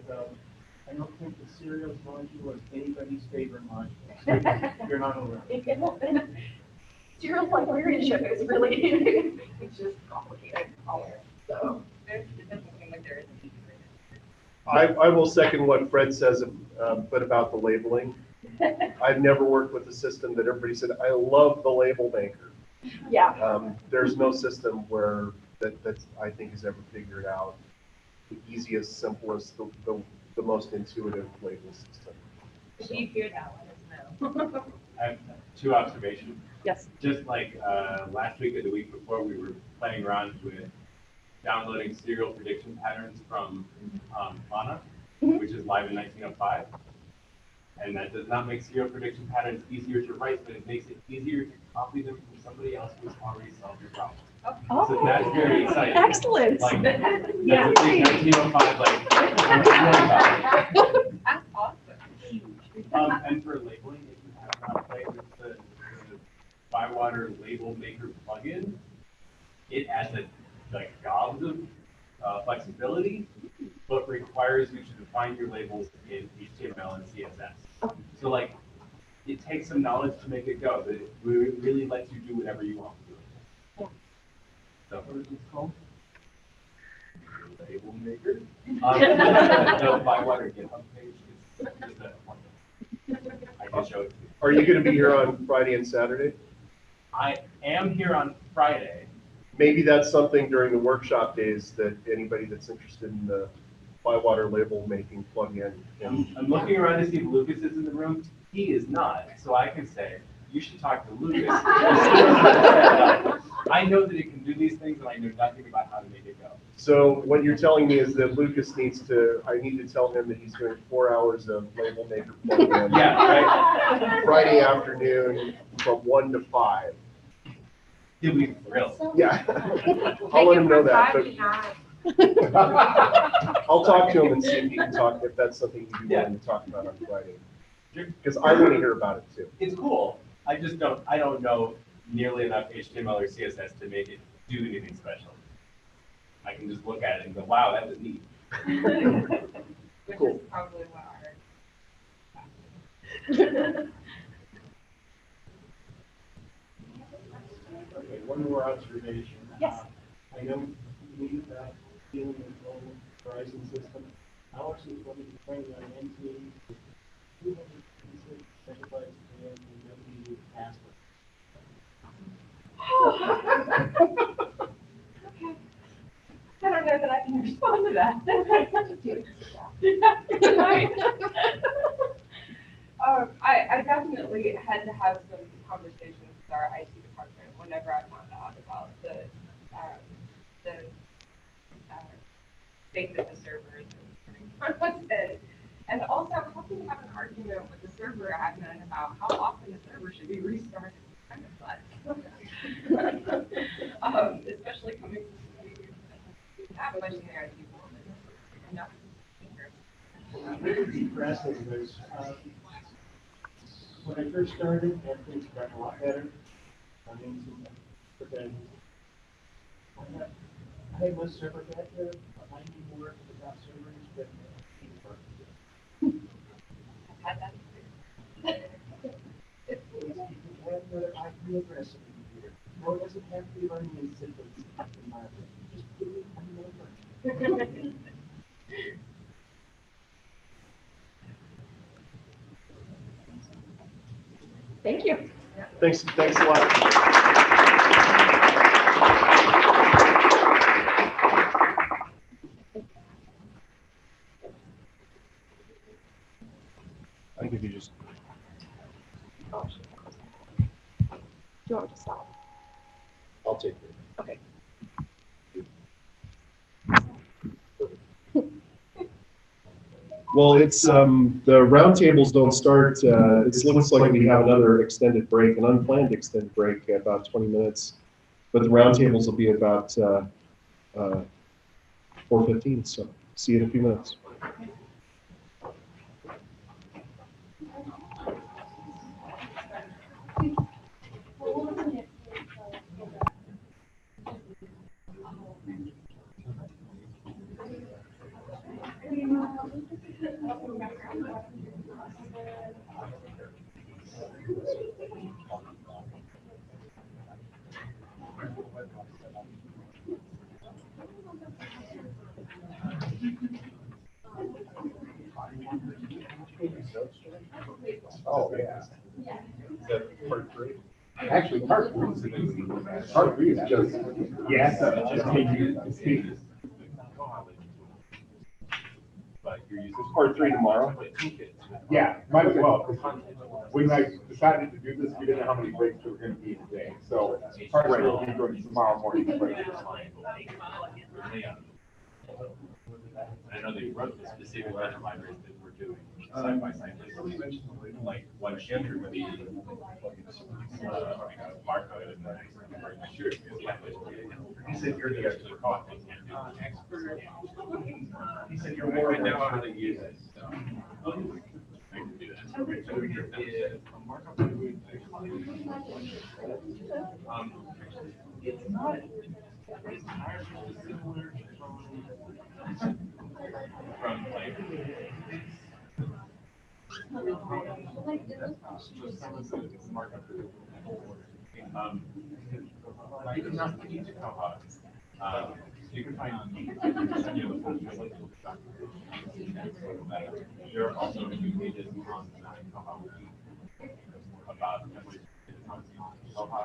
[SPEAKER 2] I don't think the serials module was anybody's favorite module. You're not aware.
[SPEAKER 5] Serial librarianship is really, it's just complicated. So
[SPEAKER 6] It doesn't seem like there is a need for it.
[SPEAKER 4] I will second what Fred says, but about the labeling. I've never worked with a system that everybody said, I love the label maker.
[SPEAKER 5] yeah.
[SPEAKER 4] There's no system where that I think has ever figured out the easiest, simplest, the most intuitive label system.
[SPEAKER 6] If you hear that, let us know.
[SPEAKER 7] I have 2 observations.
[SPEAKER 5] Yes.
[SPEAKER 7] Just like last week or the week before, we were playing around with downloading serial prediction patterns from Mana, which is live in 1905. And that does not make serial prediction patterns easier to write, but it makes it easier to copy them from somebody else who's already solved your problem.
[SPEAKER 5] Oh,
[SPEAKER 7] So that's very exciting.
[SPEAKER 5] excellent.
[SPEAKER 7] Like, that's
[SPEAKER 5] Yeah.
[SPEAKER 7] a big 1905, like, I'm really about it.
[SPEAKER 6] That's awesome.
[SPEAKER 7] And for labeling, if you have not played with the Bywater Label Maker plugin, it adds like gobs of flexibility. but requires you to define your labels in HTML and CSS. So like, it takes some knowledge to make it go, but it really lets you do whatever you want to do. So,
[SPEAKER 2] What is it called?
[SPEAKER 7] label maker. The Bywater GitHub page is that one. I can show it to you.
[SPEAKER 4] Are you going to be here on Friday and Saturday?
[SPEAKER 7] I am here on Friday.
[SPEAKER 4] Maybe that's something during the workshop days that anybody that's interested in the Bywater label making plug in.
[SPEAKER 7] I'm looking around to see if Lucas is in the room. He is not, so I can say, you should talk to Lucas. I know that it can do these things, and I know nothing about how to make it go.
[SPEAKER 4] So what you're telling me is that Lucas I need to tell him that he's doing 4 hours of label maker plug in.
[SPEAKER 7] Yeah, right?
[SPEAKER 4] Friday afternoon from 1 to 5.
[SPEAKER 7] He'll be thrilled.
[SPEAKER 4] Yeah. I'll let him know that, but I'll talk to him and see if he can talk, if that's something he'd be willing to talk about on Friday. Because I want to hear about it too.
[SPEAKER 7] It's cool. I don't know nearly enough HTML or CSS to make it do anything special. I can just look at it and go, wow, that was neat.
[SPEAKER 6] Which
[SPEAKER 4] Cool.
[SPEAKER 6] is probably what
[SPEAKER 2] Okay, one more observation.
[SPEAKER 5] Yes.
[SPEAKER 2] I know we dealing with global pricing system. How is it going to be training on NTA? 256 megabytes per and nobody password.
[SPEAKER 3] I don't know that I can respond to that. I definitely had to have some conversations with our IT department whenever I found out about the state of the servers and also having to have an argument with the server admin about how often the server should be restarted. Kind of fun. Especially coming from not much in the IT world. Enough.
[SPEAKER 2] It's impressive because when I first started, things got a lot better. I mean, but then I had one server back there, I need more without servers, but
[SPEAKER 3] Had that.
[SPEAKER 2] you have another IP address in the computer. No, it doesn't have to be running in simple. Just do it on the
[SPEAKER 5] Thank you.
[SPEAKER 4] Thanks a lot. I think if you just.
[SPEAKER 5] Do you want me to stop?
[SPEAKER 4] I'll take it.
[SPEAKER 5] Okay.
[SPEAKER 4] Well, it's, the roundtables don't start, it looks like we have another extended break, an unplanned extended break, about 20 minutes. But the roundtables will be about 4:15, so see you in a few minutes.
[SPEAKER 1] Oh, yeah.
[SPEAKER 4] Is that part 3?
[SPEAKER 1] Actually, part three is just, yes,
[SPEAKER 7] But you're using
[SPEAKER 4] Is part 3 tomorrow?
[SPEAKER 1] yeah, might as well. 'Cause when I decided to do this, we didn't know how many breaks there were gonna be today, so part three will be going tomorrow morning.
[SPEAKER 7] I know they wrote the specific letter libraries that we're doing side by side. Like one shift would be barcode and then sure.
[SPEAKER 1] He said you're the expert.
[SPEAKER 7] Expert. He said you're more right now how to use it. So. I can do that. It's not From like, you can not teach koha. You can find any of the full field documentation. There are also a few pages on koha wiki about every koha.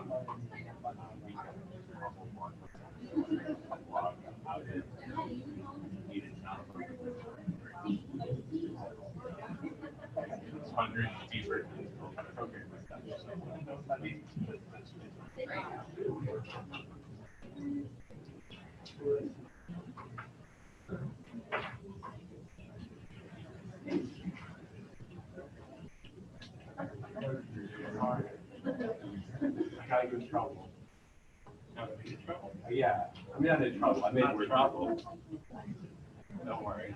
[SPEAKER 7] Hundreds deeper program I got you in trouble. Yeah, I'm not in trouble. I made more trouble. Don't worry.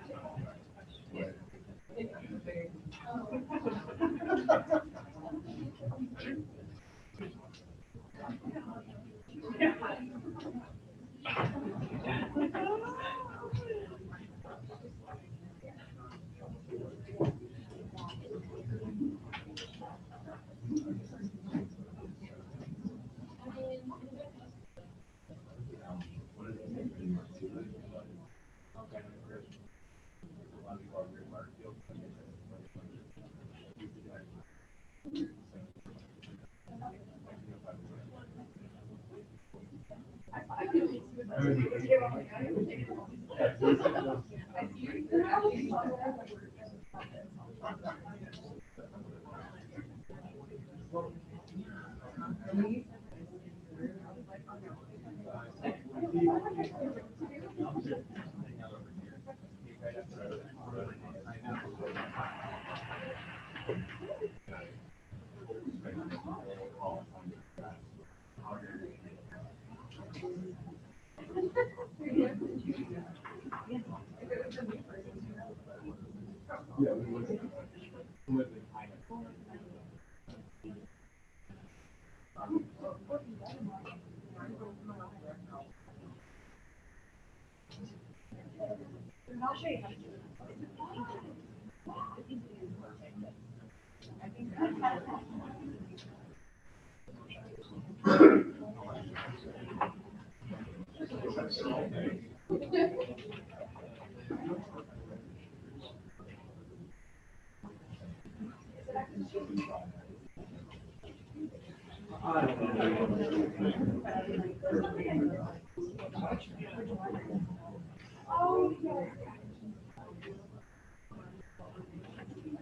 [SPEAKER 3] I'll show you how to do it.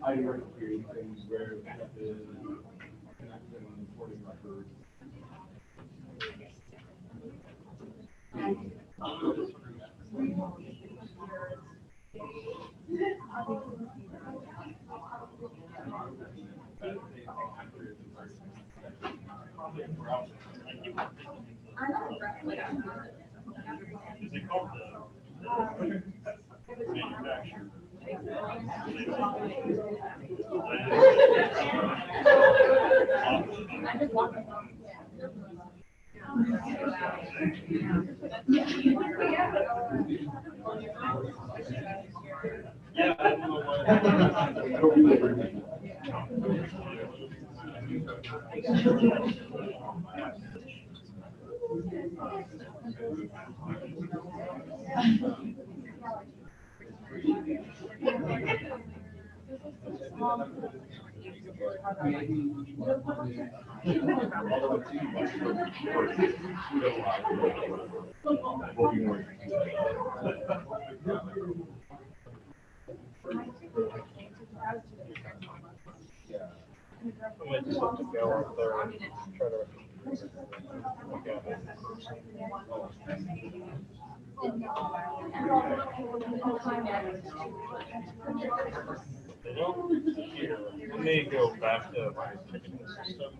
[SPEAKER 2] I work creating things where we have to connect them and recording records.
[SPEAKER 8] Is it called the manufacturer? Yeah, I don't know I might just have to go out there and try to look at it. They don't here. Let me go back to my ticketing system.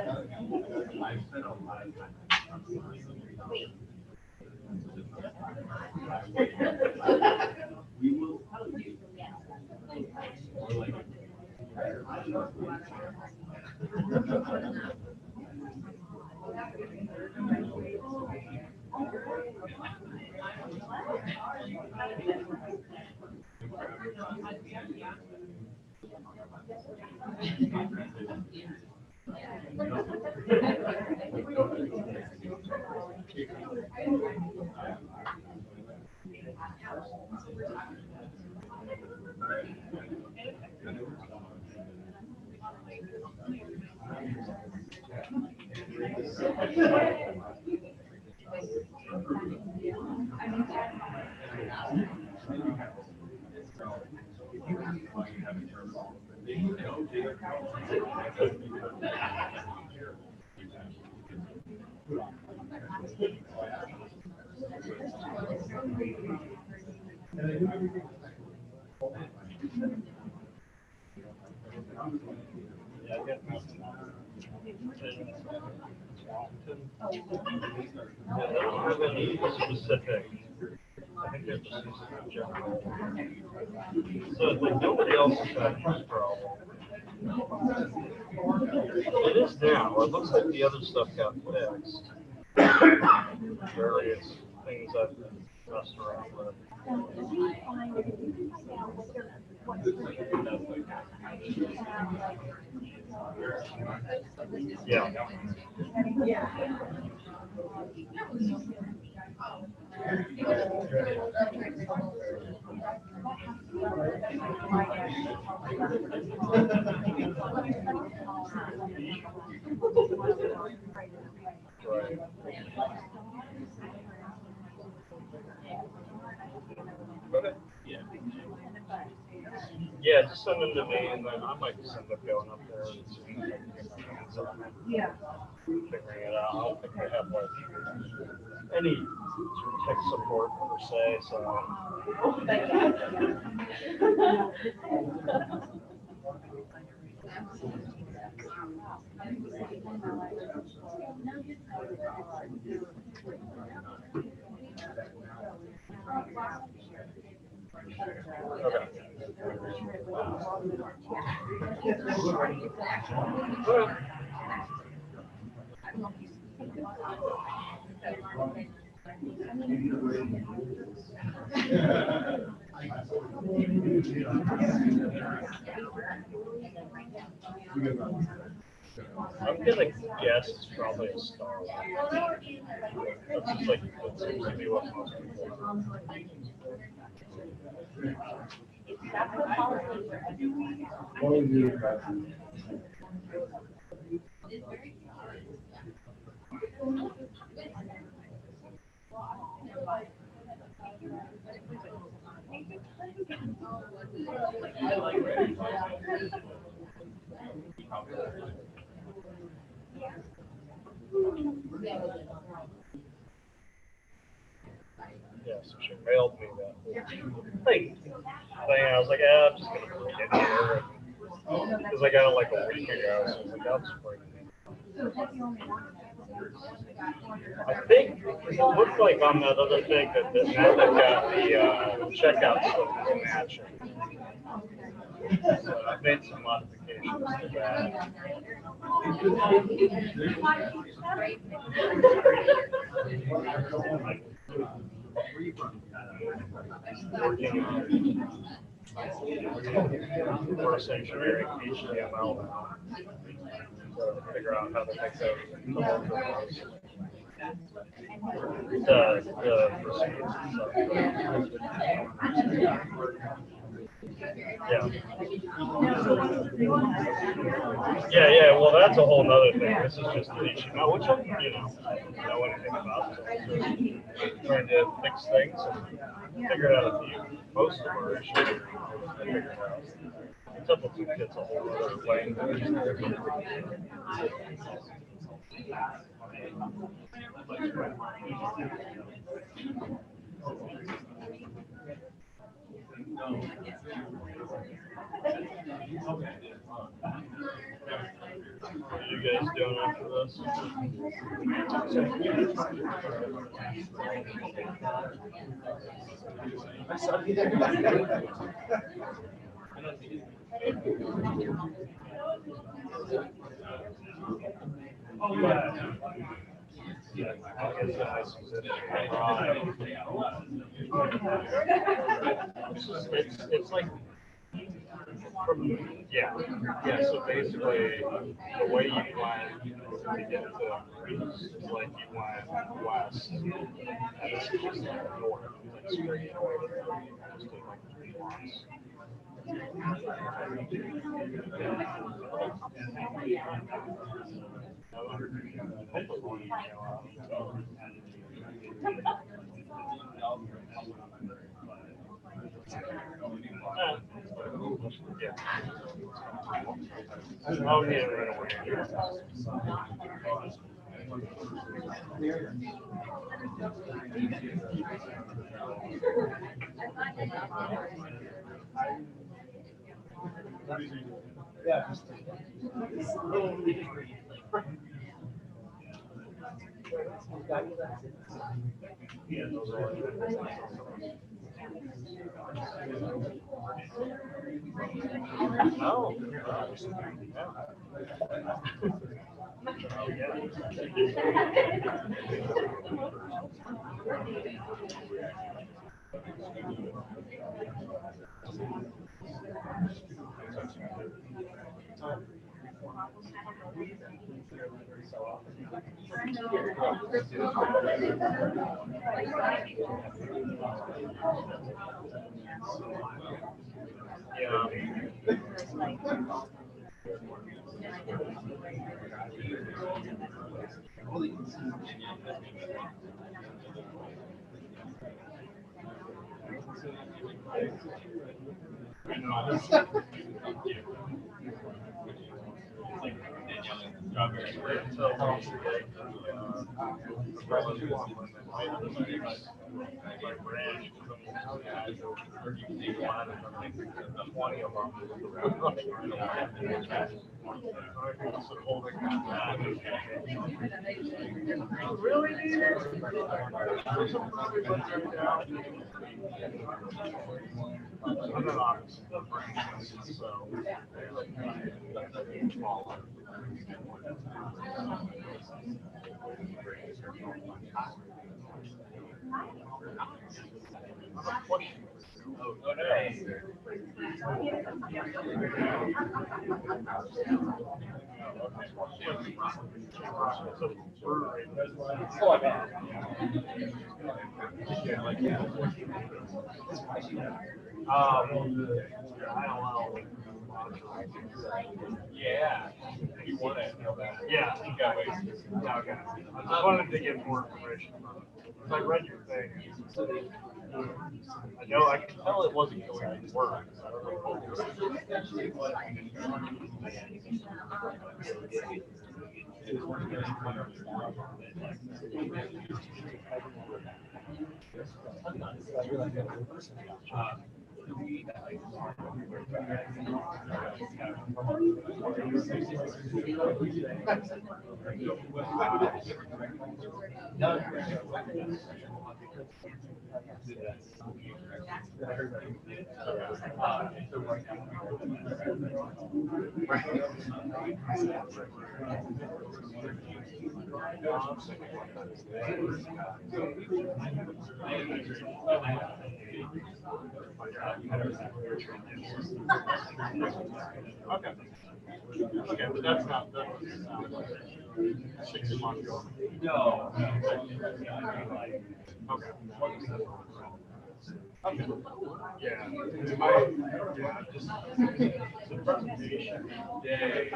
[SPEAKER 7] spent a lot of time. We will tell you. We're like,
[SPEAKER 8] Yeah, I get nothing. Yeah, they don't have any specific. I think they're just using it general. So like nobody else has had this problem. It is now. It looks like the other stuff got fixed. Various things I've messed around with. Yeah. Right. Okay. Yeah. Yeah, just send them to me, and then I might just end up going up there and seeing if I can get my hands on it. Yeah. Figuring it out. I don't think they have like any tech support per se, so. Okay. I'm gonna guess it's probably a star. That's just like, that seems to be what most people are. Yeah, so she mailed me that thing. I was like, I'm just gonna bring it here. Because I got it like a week ago, so I was like, I'll just bring it in. I think it looked like on that other thing that now they've got the checkout stuff is matching. So I made some modifications to that. Working on reverse engineering HTML now to figure out how to make those. The proceeds and stuff. Yeah. Yeah, well, that's a whole nother thing. This is just the HTML, which I, know anything about. So trying to fix things and figure out a few, most of our issues. I figured out. Simpleton gets a whole other language. you guys doing after this? Oh, yeah. Yeah, it's like, yeah, so basically, the way you went to get to Greece is like you went west, and this is just like north, like straight north, just in like 3 blocks. Yeah. Oh, yeah, right away.
[SPEAKER 2] Yeah.
[SPEAKER 8] No. Really need it? I'm not honest. So, yeah, you want to know that. Yeah, okay. I just wanted to get more information about it. I read your thing. I know, I can tell it wasn't going to work. I don't know Okay. Okay, but that's not, that doesn't sound like 6 months. No. Okay. Okay. Yeah. Yeah, just the presentation day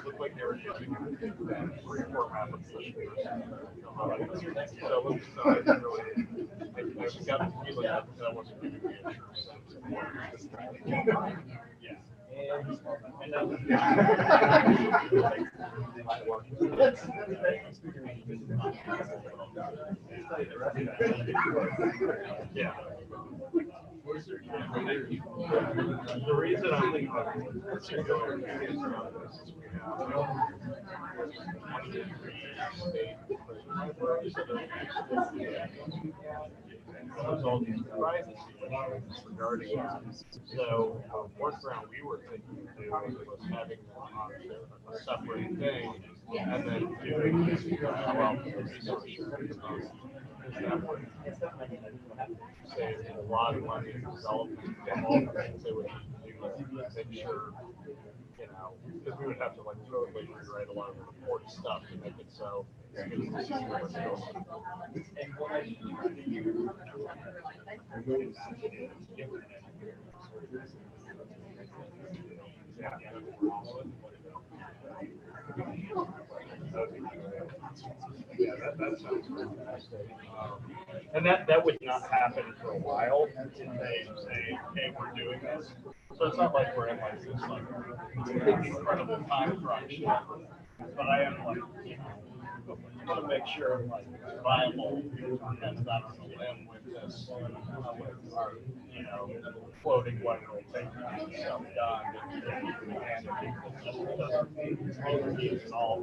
[SPEAKER 8] looked like they were using 3 or 4 rapids. So I didn't really, I got the feeling that I wasn't going to be a true sense of what yeah. Yeah. The reason I'm thinking about particular is we have 23 state libraries that there's all these privacy issues regarding that. So workaround we were thinking of doing was having them on a separate thing and then doing well, the resource sharing separate. Save a lot of money in development and all the things they would need to do to make sure, you know, because we would have to like totally rewrite a lot of the report stuff to make it so it's good to see what's going Yeah, that sounds fantastic. And that would not happen for a while until they say, hey, we're doing this. So it's not like we're in like this like incredible time crunch. But I am like, you know, I want to make sure I'm like viable and not on a limb with this, with our, you know, floating what it'll take to get stuff done. And people just doesn't need it all.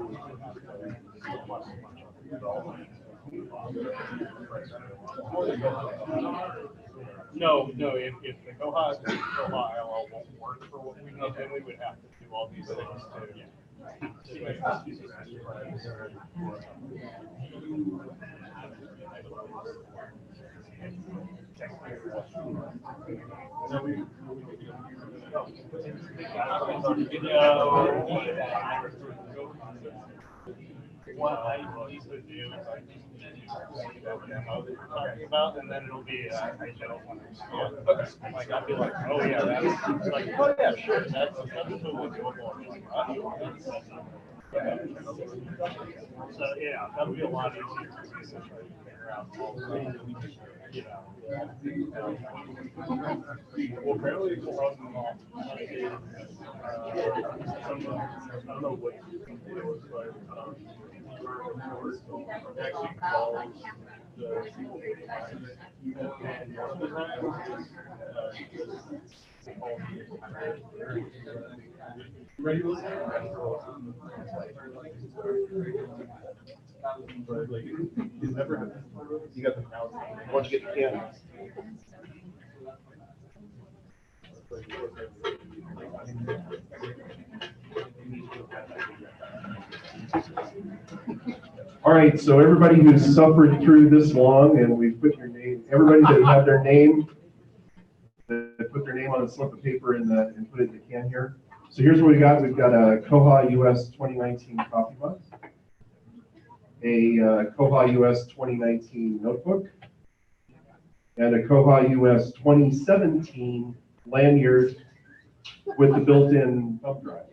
[SPEAKER 8] No, if the koha ILL won't work for what we need, then we would have to do all these things too. What I used to do is I just that demo that you're talking about, and then it'll be I don't want to. Okay. Like I'll be like, oh yeah, that's like, oh yeah, sure, that's totally doable. So yeah, that'll be a lot easier to figure out all the, you know. Well, apparently it's a lot of them all. I don't know what it was, but actually calls the and most of the time ready to listen?
[SPEAKER 4] You never have. You got the once you get the can. All right, so everybody who's suffered through this long, and we've put your name, everybody that had their name, that put their name on a slip of paper and put it in the can here. So here's what we got. We've got a koha-US 2019 coffee mug, a koha-US 2019 notebook, and a koha-US 2017 lanyard with the built-in thumb drive.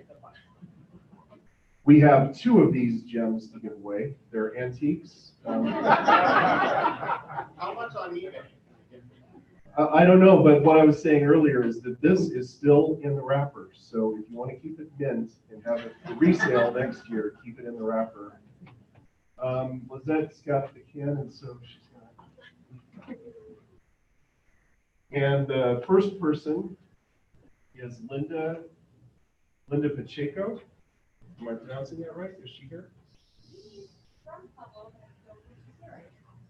[SPEAKER 4] We have 2 of these gems to give away. They're antiques.
[SPEAKER 2] How much on eBay?
[SPEAKER 4] I don't know, but what I was saying earlier is that this is still in the wrapper. So if you want to keep it mint and have it for resale next year, keep it in the wrapper. Lizette's got the can, and so she's got. And the first person is Linda Pacheco. Am I pronouncing that right? Is she here?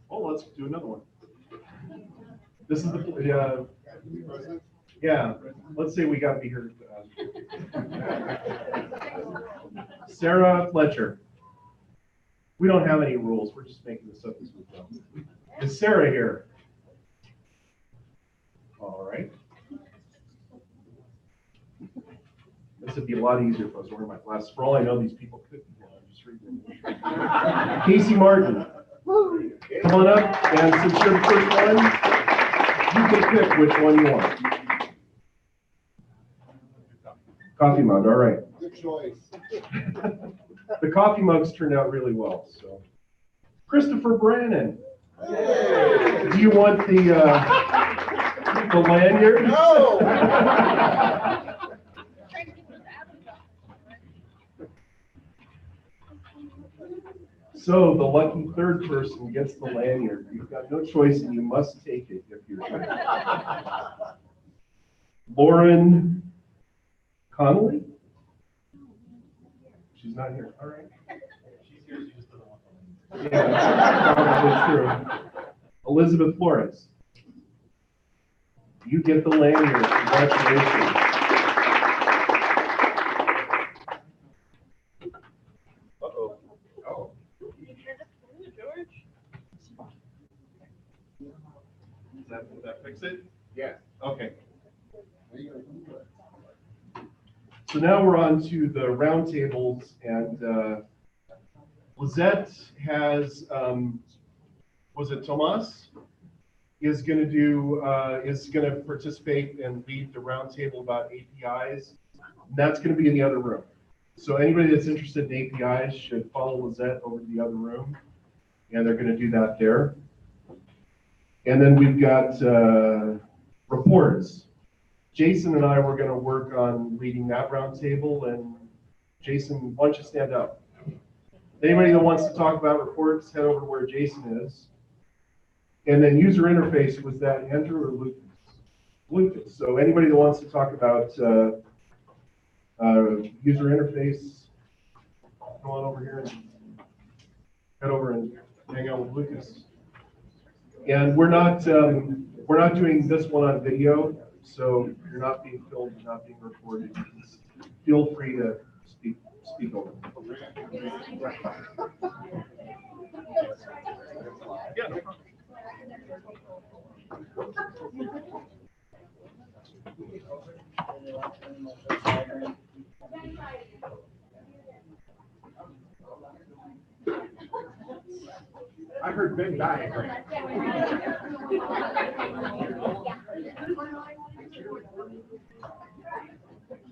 [SPEAKER 4] Oh, let's do another one. This is the yeah. Let's say we got to be here. Sarah Fletcher. We don't have any rules. We're just making this up as we go. Is Sarah here? All right. This would be a lot easier if I was wearing my glasses. For all I know, these people could be. I'm just reading. Casey Martin. Come on up, and since you're the first one, you can pick which one you want. Coffee mug, all right.
[SPEAKER 2] Good choice.
[SPEAKER 4] The coffee mugs turned out really well. So, Christopher Brannon.
[SPEAKER 2] Hey.
[SPEAKER 4] Do you want the lanyard?
[SPEAKER 2] No.
[SPEAKER 4] So the lucky third person gets the lanyard. You've got no choice, and you must take it if you're sure. Lauren Connolly? She's not here, all right.
[SPEAKER 7] She's here, she just doesn't want to.
[SPEAKER 4] Yeah, that's probably true. Elizabeth Flores. You get the lanyard, congratulations.
[SPEAKER 8] Uh-oh.
[SPEAKER 1] Oh.
[SPEAKER 4] Does that fix it?
[SPEAKER 1] Yes.
[SPEAKER 4] Okay. So now we're on to the roundtables, and Lizette has, was it Tomas? Is going to do, is going to participate and lead the roundtable about APIs. And that's going to be in the other room. So anybody that's interested in APIs should follow Lizette over to the other room, and they're going to do that there. And then we've got reports. Jason and I were going to work on leading that roundtable, and Jason, why don't you stand up? Anybody that wants to talk about reports, head over to where Jason is. And then user interface, was that Andrew or Lucas? Lucas. So anybody that wants to talk about user interface, come on over here and head over and hang out with Lucas. And we're not doing this one on video, so you're not being filmed, you're not being recorded. Feel free to speak over. Yeah, no problem.
[SPEAKER 1] I heard Venn diagram.